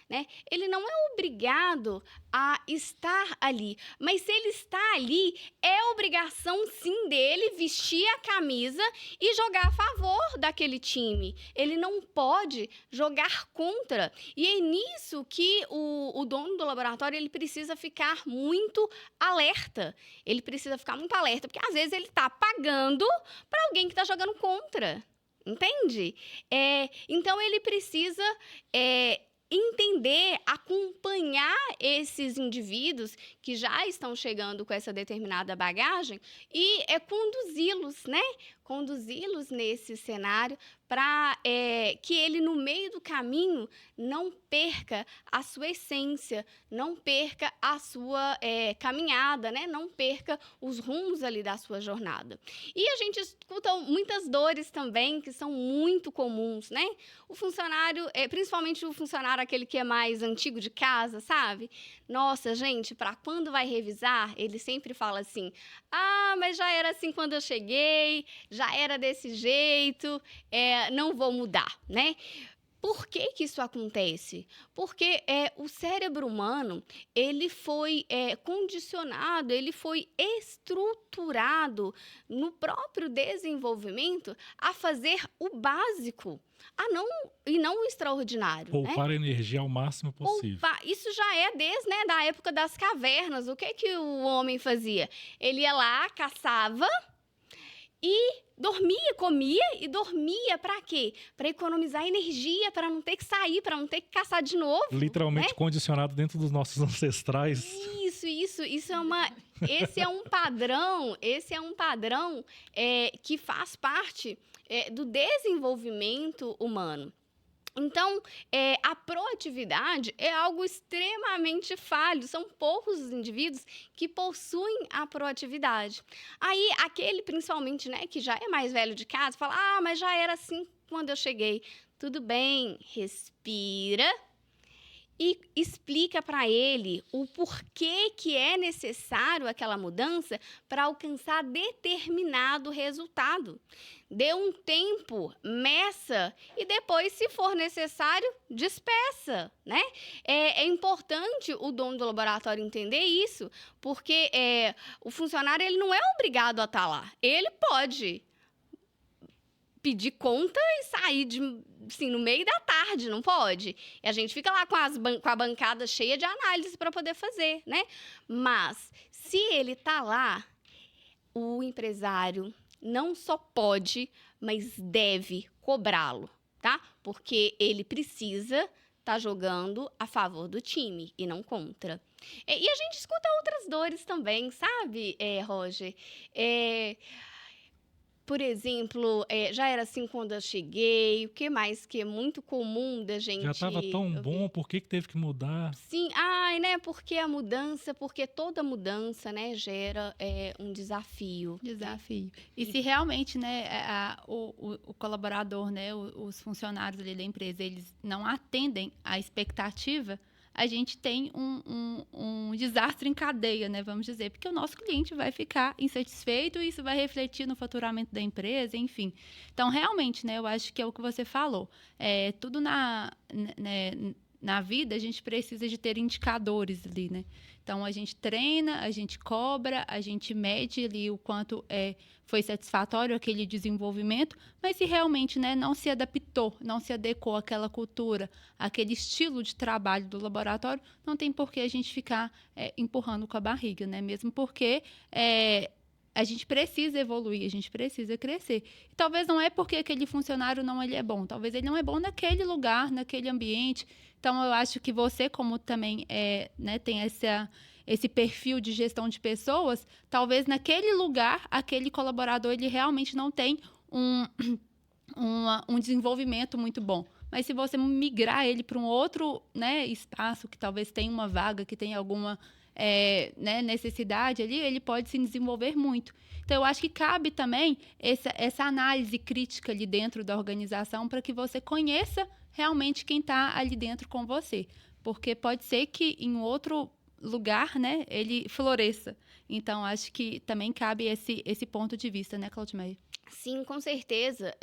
né? Ele não é obrigado a estar ali, mas se ele está ali, é obrigação sim dele vestir a camisa e jogar a favor daquele time. Ele não pode jogar contra. E é nisso que o dono do laboratório ele precisa ficar muito alerta. Ele precisa ficar muito alerta, porque às vezes ele está pagando para alguém que está jogando contra. Entende? Então, ele precisa entender, acompanhar esses indivíduos que já estão chegando com essa determinada bagagem e conduzi-los, né? Conduzi-los nesse cenário para que ele, no meio do caminho, não perca a sua essência, não perca a sua caminhada, né? Não perca os rumos ali da sua jornada. E a gente escuta muitas dores também, que são muito comuns, né? O funcionário, principalmente o funcionário aquele que é mais antigo de casa, sabe? Nossa, gente, para quando vai revisar, ele sempre fala assim, mas já era assim quando eu cheguei, já era desse jeito, não vou mudar, né? Por que isso acontece? Porque o cérebro humano, ele foi condicionado, ele foi estruturado no próprio desenvolvimento a fazer o básico, e não o extraordinário. Poupar energia ao máximo possível. Isso já é desde da época das cavernas. O que o homem fazia? Ele ia lá, caçava e dormia, comia e dormia para quê? Para economizar energia, para não ter que sair, para não ter que caçar de novo. Literalmente condicionado dentro dos nossos ancestrais. Esse é um padrão que faz parte do desenvolvimento humano. Então, a proatividade é algo extremamente falho. São poucos os indivíduos que possuem a proatividade. Aí, aquele, principalmente, né, que já é mais velho de casa, fala, mas já era assim quando eu cheguei. Tudo bem, respira e explica para ele o porquê que é necessário aquela mudança para alcançar determinado resultado. Dê um tempo, meça e depois, se for necessário, despeça, né? É importante o dono do laboratório entender isso, porque o funcionário ele não é obrigado a estar lá. Ele pode pedir conta e sair no meio da tarde, não pode? E a gente fica lá com a bancada cheia de análise para poder fazer, né? Mas, se ele está lá, o empresário, não só pode, mas deve cobrá-lo, tá? Porque ele precisa estar jogando a favor do time e não contra. E a gente escuta outras dores também, sabe, Roger? Por exemplo, já era assim quando eu cheguei. O que mais que é muito comum da Já gente estava tão ouvir? bom, por que teve que mudar? Sim, né? Porque toda mudança, né, gera um desafio. Desafio. E se realmente, né, o colaborador, né, os funcionários ali da empresa, eles não atendem à expectativa, a gente tem um desastre em cadeia, né, vamos dizer, porque o nosso cliente vai ficar insatisfeito e isso vai refletir no faturamento da empresa, enfim. Então, realmente, né, eu acho que é o que você falou. Tudo na vida, a gente precisa de ter indicadores ali, né? Então, a gente treina, a gente cobra, a gente mede ali o quanto foi satisfatório aquele desenvolvimento, mas se realmente, né, não se adaptou, não se adequou àquela cultura, àquele estilo de trabalho do laboratório, não tem por que a gente ficar empurrando com a barriga, né? Mesmo porque a gente precisa evoluir, a gente precisa crescer. E talvez não é porque aquele funcionário não ele é bom, talvez ele não é bom naquele lugar, naquele ambiente. Então, eu acho que você, como também né, tem esse perfil de gestão de pessoas, talvez naquele lugar, aquele colaborador, ele realmente não tem um desenvolvimento muito bom. Mas se você migrar ele para um outro, né, espaço, que talvez tenha uma vaga, que tenha alguma né, necessidade ali, ele pode se desenvolver muito. Então, eu acho que cabe também essa análise crítica ali dentro da organização para que você conheça realmente quem está ali dentro com você. Porque pode ser que em outro lugar, né, ele floresça. Então, acho que também cabe esse ponto de vista, né, Claudimeia? Sim, com certeza.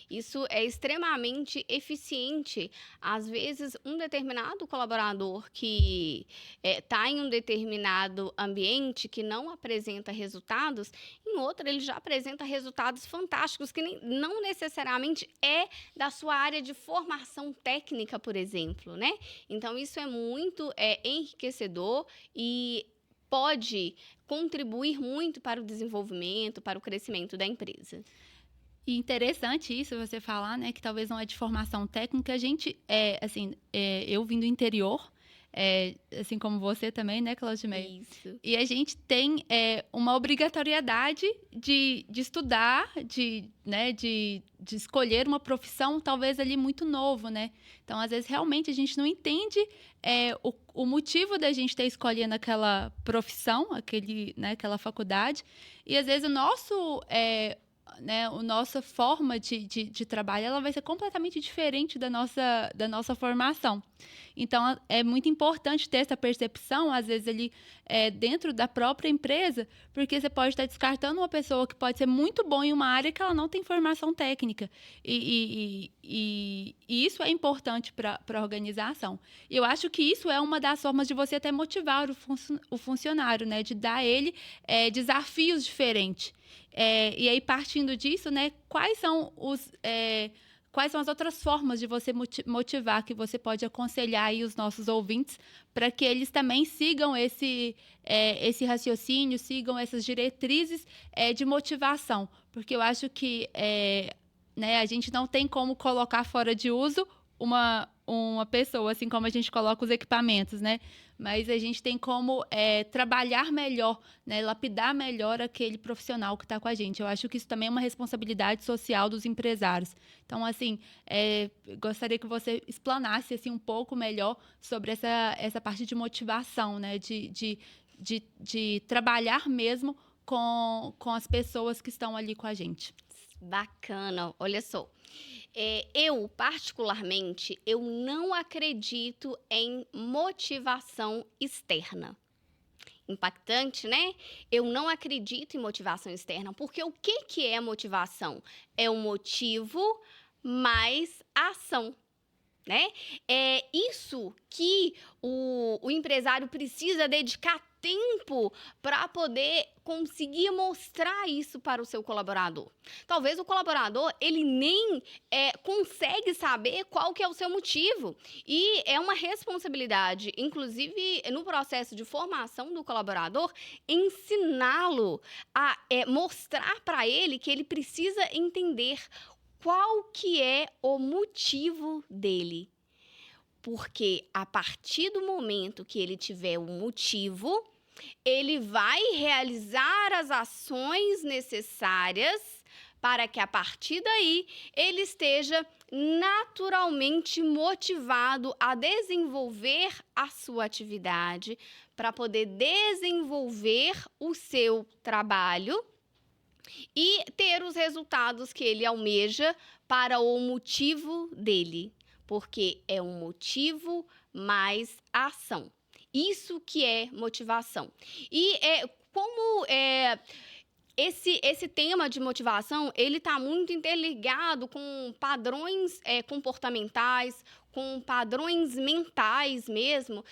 Isso é extremamente eficiente. Às vezes, um determinado colaborador que está em um determinado ambiente que não apresenta resultados, em outro ele já apresenta resultados fantásticos, que não necessariamente é da sua área de formação técnica, por exemplo, né? Então, isso é muito enriquecedor e pode contribuir muito para o desenvolvimento, para o crescimento da empresa. E interessante isso, você falar, né, que talvez não é de formação técnica. A gente, eu vim do interior, assim como você também, né, Claudimeia? Isso. E a gente tem uma obrigatoriedade de estudar, né, de escolher uma profissão, talvez ali muito novo, né? Então, às vezes, realmente, a gente não entende o motivo da gente ter escolhido aquela profissão, né, aquela faculdade. E, às vezes, né, a nossa forma de trabalho ela vai ser completamente diferente da nossa formação. Então, é muito importante ter essa percepção, às vezes, ali dentro da própria empresa, porque você pode estar descartando uma pessoa que pode ser muito boa em uma área que ela não tem formação técnica. E isso é importante para a organização. E eu acho que isso é uma das formas de você até motivar o funcionário, né? De dar a ele desafios diferentes. E aí, partindo disso, né, quais são as outras formas de você motivar, que você pode aconselhar aí os nossos ouvintes para que eles também sigam esse raciocínio, sigam essas diretrizes de motivação? Porque eu acho que né, a gente não tem como colocar fora de uso uma pessoa, assim como a gente coloca os equipamentos, né? Mas a gente tem como trabalhar melhor, né? Lapidar melhor aquele profissional que está com a gente. Eu acho que isso também é uma responsabilidade social dos empresários. Então, assim, gostaria que você explanasse assim, um pouco melhor sobre essa parte de motivação, né? De trabalhar mesmo com as pessoas que estão ali com a gente. Bacana, olha só. Eu, particularmente, eu não acredito em motivação externa. Impactante, né? Eu não acredito em motivação externa, porque o que é motivação? É o motivo mais a ação. né? É isso que o empresário precisa dedicar tempo para poder conseguir mostrar isso para o seu colaborador. Talvez o colaborador, ele nem consegue saber qual que é o seu motivo. E é uma responsabilidade, inclusive no processo de formação do colaborador, ensiná-lo a mostrar para ele que ele precisa entender qual que é o motivo dele. Porque a partir do momento que ele tiver um motivo, ele vai realizar as ações necessárias para que, a partir daí, ele esteja naturalmente motivado a desenvolver a sua atividade, para poder desenvolver o seu trabalho e ter os resultados que ele almeja para o motivo dele. Porque é um motivo mais a ação. Isso que é motivação. E como esse tema de motivação, ele está muito interligado com padrões comportamentais, com padrões mentais mesmo,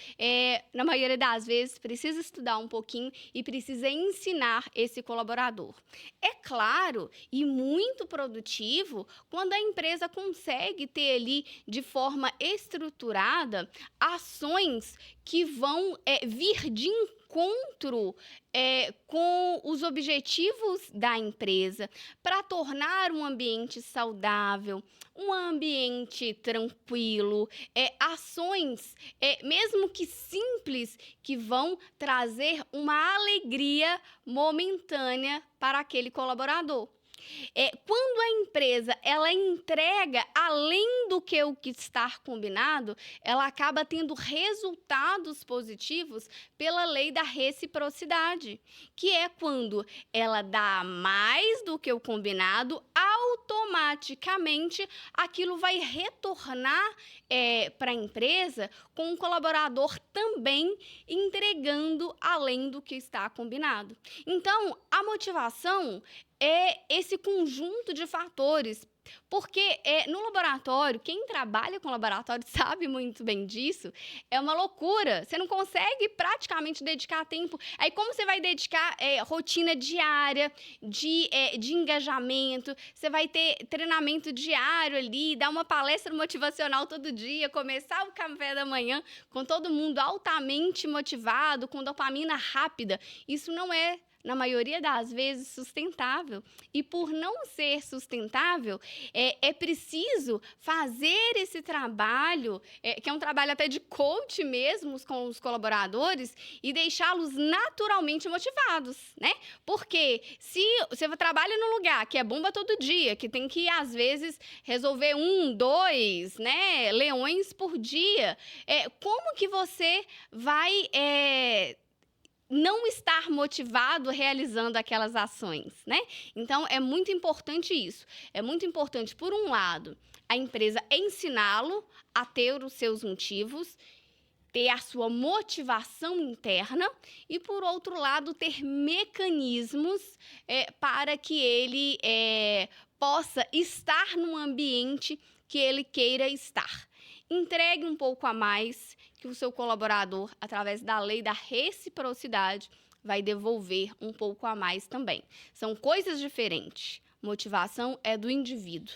na maioria das vezes precisa estudar um pouquinho e precisa ensinar esse colaborador. É claro e muito produtivo quando a empresa consegue ter ali de forma estruturada ações que vão vir de encontro com os objetivos da empresa para tornar um ambiente saudável, um ambiente tranquilo, ações, mesmo que simples, que vão trazer uma alegria momentânea para aquele colaborador. Quando a empresa ela entrega além do que o que está combinado, ela acaba tendo resultados positivos pela lei da reciprocidade, que é quando ela dá mais do que o combinado, automaticamente aquilo vai retornar para a empresa com o colaborador também entregando além do que está combinado. Então, a motivação é esse conjunto de fatores, porque no laboratório, quem trabalha com laboratório sabe muito bem disso, é uma loucura, você não consegue praticamente dedicar tempo. Aí como você vai dedicar rotina diária de engajamento, você vai ter treinamento diário ali, dar uma palestra motivacional todo dia, começar o café da manhã com todo mundo altamente motivado, com dopamina rápida, isso não é, na maioria das vezes, sustentável. E por não ser sustentável, é preciso fazer esse trabalho, que é um trabalho até de coach mesmo com os colaboradores, e deixá-los naturalmente motivados, né? Porque se você trabalha num lugar que é bomba todo dia, que tem que, às vezes, resolver 1, 2, né, leões por dia, como que você vai não estar motivado realizando aquelas ações, né? Então, é muito importante isso. É muito importante, por um lado, a empresa ensiná-lo a ter os seus motivos, ter a sua motivação interna e, por outro lado, ter mecanismos para que ele possa estar num ambiente que ele queira estar. Entregue um pouco a mais que o seu colaborador, através da lei da reciprocidade, vai devolver um pouco a mais também. São coisas diferentes. Motivação é do indivíduo.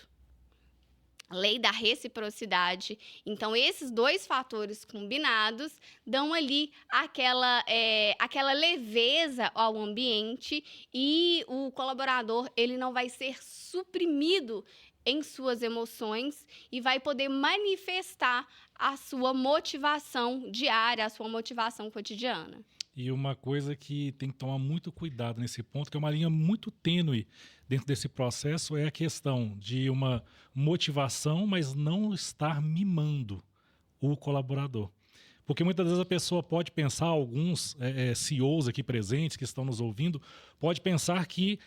Lei da reciprocidade. Então, esses dois fatores combinados dão ali aquela leveza ao ambiente e o colaborador ele não vai ser suprimido em suas emoções e vai poder manifestar a sua motivação diária, a sua motivação cotidiana. E uma coisa que tem que tomar muito cuidado nesse ponto, que é uma linha muito tênue dentro desse processo, é a questão de uma motivação, mas não estar mimando o colaborador. Porque muitas vezes a pessoa pode pensar, alguns CEOs aqui presentes que estão nos ouvindo, pode pensar que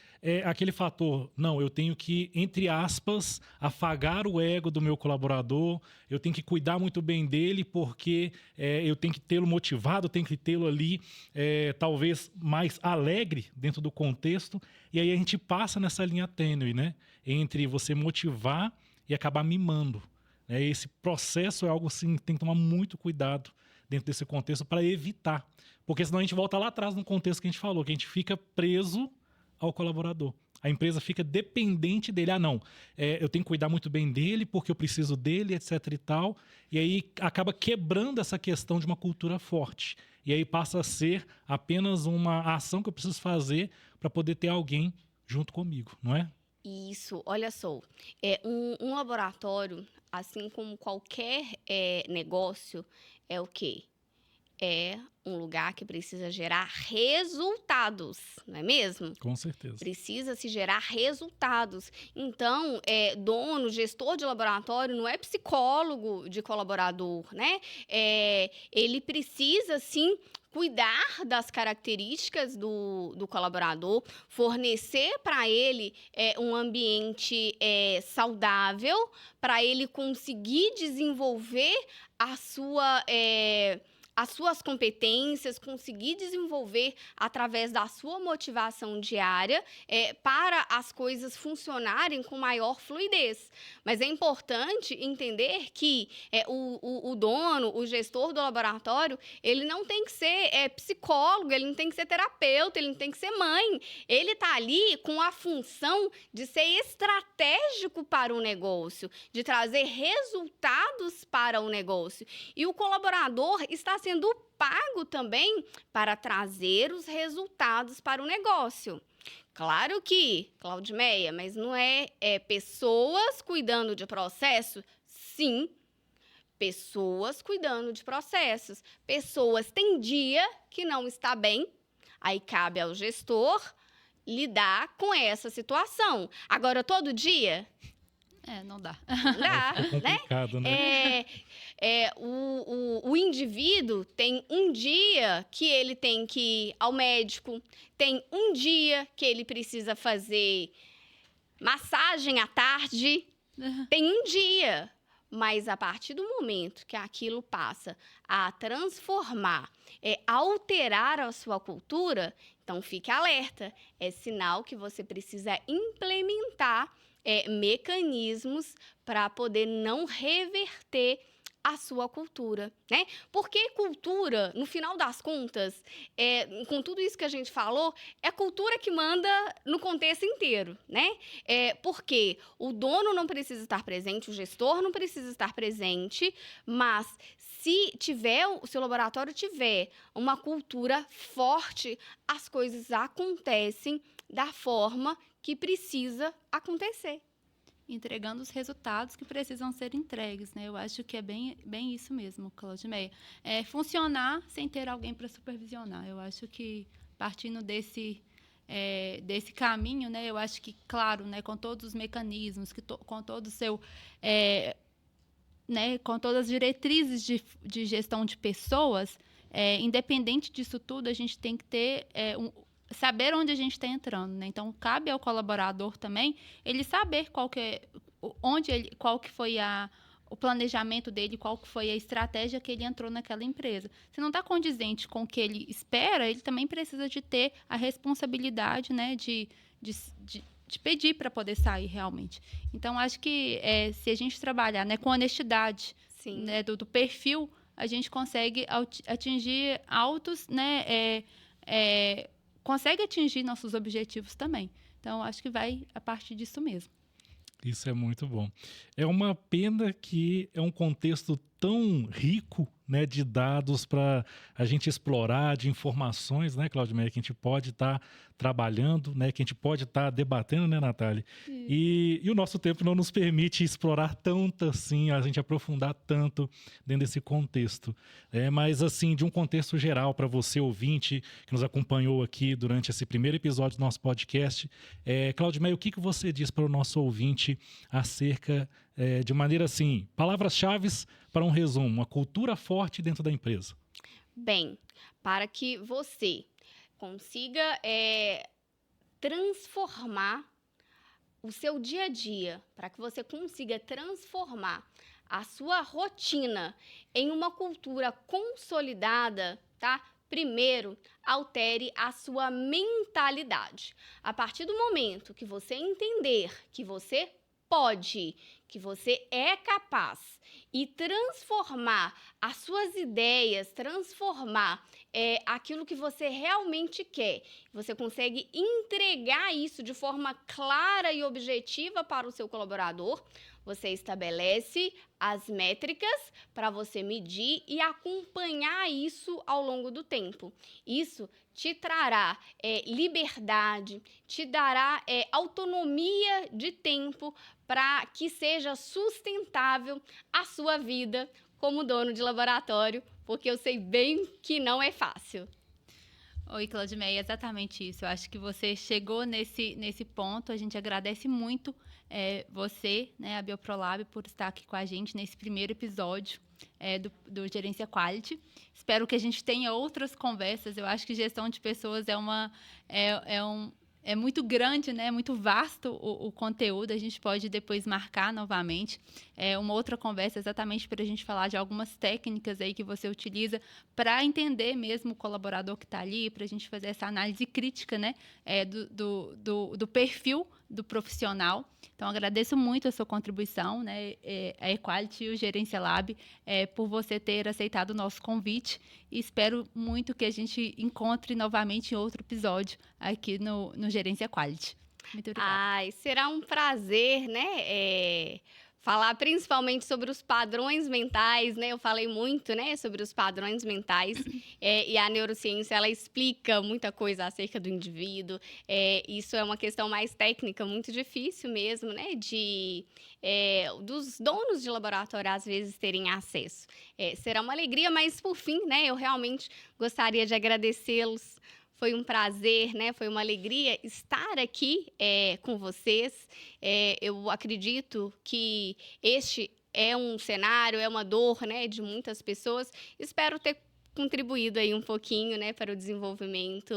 aquele fator, não, eu tenho que, entre aspas, afagar o ego do meu colaborador, eu tenho que cuidar muito bem dele porque eu tenho que tê-lo motivado, tenho que tê-lo ali talvez mais alegre dentro do contexto, e aí a gente passa nessa linha tênue, né, entre você motivar e acabar mimando. Esse processo é algo assim, tem que tomar muito cuidado dentro desse contexto para evitar. Porque senão a gente volta lá atrás no contexto que a gente falou, que a gente fica preso ao colaborador. A empresa fica dependente dele. Ah, não, eu tenho que cuidar muito bem dele porque eu preciso dele, etc e tal. E aí acaba quebrando essa questão de uma cultura forte. E aí passa a ser apenas uma ação que eu preciso fazer para poder ter alguém junto comigo, não é? Isso, olha só, um laboratório, assim como qualquer negócio, é o quê? É um lugar que precisa gerar resultados, não é mesmo? Com certeza. Precisa se gerar resultados. Então, dono, gestor de laboratório não é psicólogo de colaborador, né? Ele precisa, sim, cuidar das características do colaborador, fornecer para ele um ambiente saudável, para ele conseguir desenvolver as suas competências, conseguir desenvolver através da sua motivação diária para as coisas funcionarem com maior fluidez. Mas é importante entender que o dono, o gestor do laboratório, ele não tem que ser psicólogo, ele não tem que ser terapeuta, ele não tem que ser mãe. Ele está ali com a função de ser estratégico para o negócio, de trazer resultados para o negócio. E o colaborador está sendo pago também para trazer os resultados para o negócio. Claro que, Claudimeia, mas não é pessoas cuidando de processo? Sim, pessoas cuidando de processos. Pessoas têm dia que não está bem, aí cabe ao gestor lidar com essa situação. Agora, todo dia... Não dá. Não dá, É complicado, né? O indivíduo tem um dia que ele tem que ir ao médico, tem um dia que ele precisa fazer massagem à tarde, tem um dia. Mas a partir do momento que aquilo passa a transformar, alterar a sua cultura, então fique alerta. É sinal que você precisa implementar mecanismos para poder não reverter a sua cultura, né? Porque cultura, no final das contas, com tudo isso que a gente falou, é a cultura que manda no contexto inteiro, né? Porque o dono não precisa estar presente, o gestor não precisa estar presente, mas se o seu laboratório tiver uma cultura forte, as coisas acontecem da forma que precisa acontecer. Entregando os resultados que precisam ser entregues, né? Eu acho que é bem isso mesmo, Claudimeia. Funcionar sem ter alguém para supervisionar. Eu acho que, partindo desse caminho, né? Eu acho que, claro, né, com todos os mecanismos, com todo o seu... né, com todas as diretrizes de gestão de pessoas, independente disso tudo, a gente tem que ter... saber onde a gente está entrando, né? Então, cabe ao colaborador também ele saber qual que foi o planejamento dele, qual que foi a estratégia que ele entrou naquela empresa. Se não está condizente com o que ele espera, ele também precisa de ter a responsabilidade, né, de pedir para poder sair realmente. Então, acho que se a gente trabalhar, né, com honestidade, né, do perfil, a gente consegue atingir altos, né, consegue atingir nossos objetivos também. Então, acho que vai a partir disso mesmo. Isso é muito bom. É uma pena que é um contexto tão rico, né, de dados para a gente explorar, de informações, né, Claudimeia, que a gente pode estar trabalhando, né, que a gente pode estar debatendo, né, Natália? E o nosso tempo não nos permite explorar tanto assim, a gente aprofundar tanto dentro desse contexto. Mas, assim, de um contexto geral, para você, ouvinte, que nos acompanhou aqui durante esse primeiro episódio do nosso podcast, Claudimeia, o que você diz para o nosso ouvinte acerca, de maneira assim, palavras-chave para um resumo, uma cultura forte dentro da empresa? Bem, para que você consiga transformar o seu dia a dia, para que você consiga transformar a sua rotina em uma cultura consolidada, tá? Primeiro, altere a sua mentalidade. A partir do momento que você entender que você pode, que você é capaz e transformar as suas ideias, transformar aquilo que você realmente quer, você consegue entregar isso de forma clara e objetiva para o seu colaborador, você estabelece as métricas para você medir e acompanhar isso ao longo do tempo. Isso te trará liberdade, te dará autonomia de tempo para que seja sustentável a sua vida como dono de laboratório, porque eu sei bem que não é fácil. Oi, Claudimeia, é exatamente isso. Eu acho que você chegou nesse ponto. A gente agradece muito você, né, a Bioprolab, por estar aqui com a gente nesse primeiro episódio do Gerência Quality. Espero que a gente tenha outras conversas. Eu acho que gestão de pessoas é muito grande, né? É muito vasto o conteúdo. A gente pode depois marcar novamente uma outra conversa exatamente para a gente falar de algumas técnicas aí que você utiliza para entender mesmo o colaborador que está ali, para a gente fazer essa análise crítica, né? Do perfil do profissional. Então, agradeço muito a sua contribuição, né? A Equality e o Gerência Lab, por você ter aceitado o nosso convite, e espero muito que a gente encontre novamente em outro episódio aqui no Gerência Quality. Muito obrigada. Será um prazer, né? Falar principalmente sobre os padrões mentais, né? Eu falei muito, né, sobre os padrões mentais e a neurociência, ela explica muita coisa acerca do indivíduo. Isso é uma questão mais técnica, muito difícil mesmo, né, dos donos de laboratório, às vezes, terem acesso. Será uma alegria, mas, por fim, né, eu realmente gostaria de agradecê-los. Foi um prazer, né? Foi uma alegria estar aqui com vocês. Eu acredito que este é um cenário, é uma dor, né, de muitas pessoas. Espero ter contribuído aí um pouquinho, né, para o desenvolvimento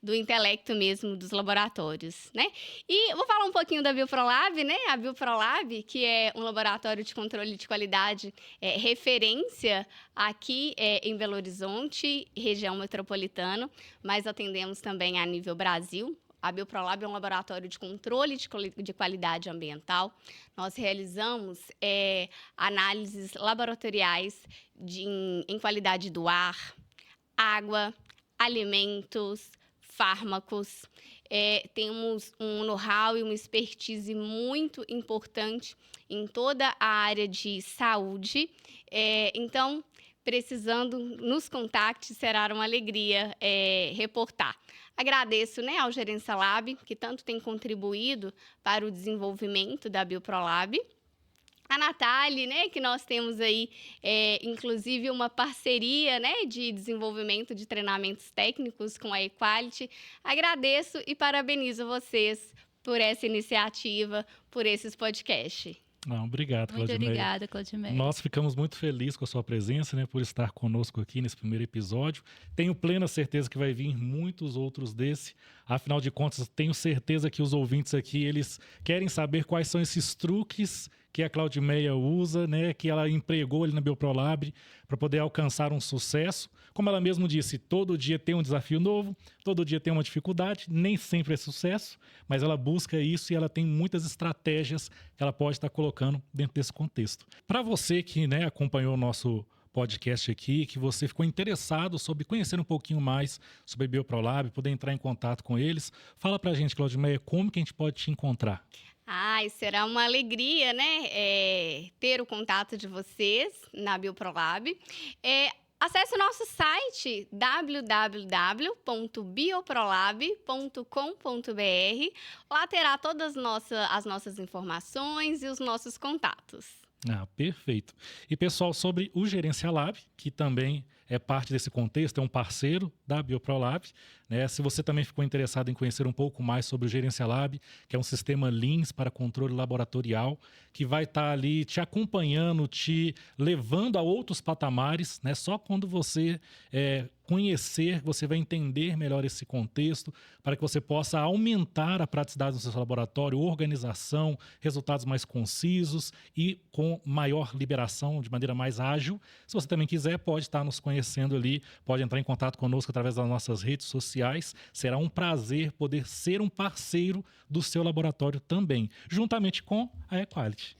do intelecto mesmo dos laboratórios, né? E vou falar um pouquinho da Bioprolab, né? A Bioprolab, que é um laboratório de controle de qualidade referência aqui em Belo Horizonte, região metropolitana, mas atendemos também a nível Brasil. A Bioprolab é um laboratório de controle de qualidade ambiental. Nós realizamos análises laboratoriais em qualidade do ar, água, alimentos, fármacos. Temos um know-how e uma expertise muito importante em toda a área de saúde. Então, precisando, nos contacte, será uma alegria reportar. Agradeço, né, ao Gerência Lab, que tanto tem contribuído para o desenvolvimento da Bioprolab. A Natália, né, que nós temos aí, inclusive, uma parceria, né, de desenvolvimento de treinamentos técnicos com a Equality. Agradeço e parabenizo vocês por essa iniciativa, por esses podcasts. Não, obrigado, Claudimeia. Muito obrigada, Claudimeia. Nós ficamos muito felizes com a sua presença, né, por estar conosco aqui nesse primeiro episódio. Tenho plena certeza que vai vir muitos outros desse. Afinal de contas, tenho certeza que os ouvintes aqui, eles querem saber quais são esses truques que a Claudimeia usa, né, que ela empregou ali na Bioprolab para poder alcançar um sucesso. Como ela mesma disse, todo dia tem um desafio novo, todo dia tem uma dificuldade, nem sempre é sucesso, mas ela busca isso e ela tem muitas estratégias que ela pode estar colocando dentro desse contexto. Para você que, né, acompanhou o nosso podcast aqui, que você ficou interessado sobre conhecer um pouquinho mais sobre a Bioprolab, poder entrar em contato com eles, fala pra gente, Claudimeia, como que a gente pode te encontrar? Será uma alegria, né, ter o contato de vocês na Bioprolab. Acesse o nosso site www.bioprolab.com.br. Lá terá todas as nossas informações e os nossos contatos. Perfeito. E, pessoal, sobre o Gerência Lab, que também é parte desse contexto, é um parceiro da Bioprolab, né? Se você também ficou interessado em conhecer um pouco mais sobre o Gerência Lab, que é um sistema LIMS para controle laboratorial, que vai estar ali te acompanhando, te levando a outros patamares, né? Só quando você conhecer, você vai entender melhor esse contexto, para que você possa aumentar a praticidade do seu laboratório, organização, resultados mais concisos e com maior liberação, de maneira mais ágil. Se você também quiser, pode estar nos conhecendo ali, pode entrar em contato conosco através das nossas redes sociais. Será um prazer poder ser um parceiro do seu laboratório também, juntamente com a Equality.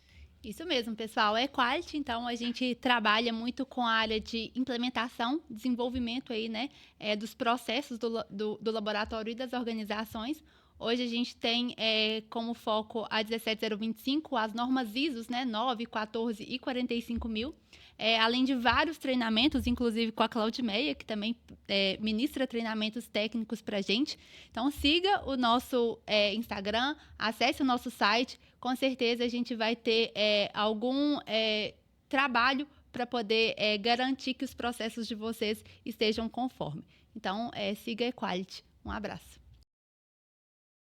Isso mesmo, pessoal. É Quality, então a gente trabalha muito com a área de implementação, desenvolvimento aí, né, dos processos do laboratório e das organizações. Hoje a gente tem como foco a 17025, as normas ISO, né, 9, 14 e 45.000, além de vários treinamentos, inclusive com a Claudimeia, que também ministra treinamentos técnicos para a gente. Então siga o nosso Instagram, acesse o nosso site, com certeza a gente vai ter algum trabalho para poder garantir que os processos de vocês estejam conforme. Então, siga a Equality. Um abraço.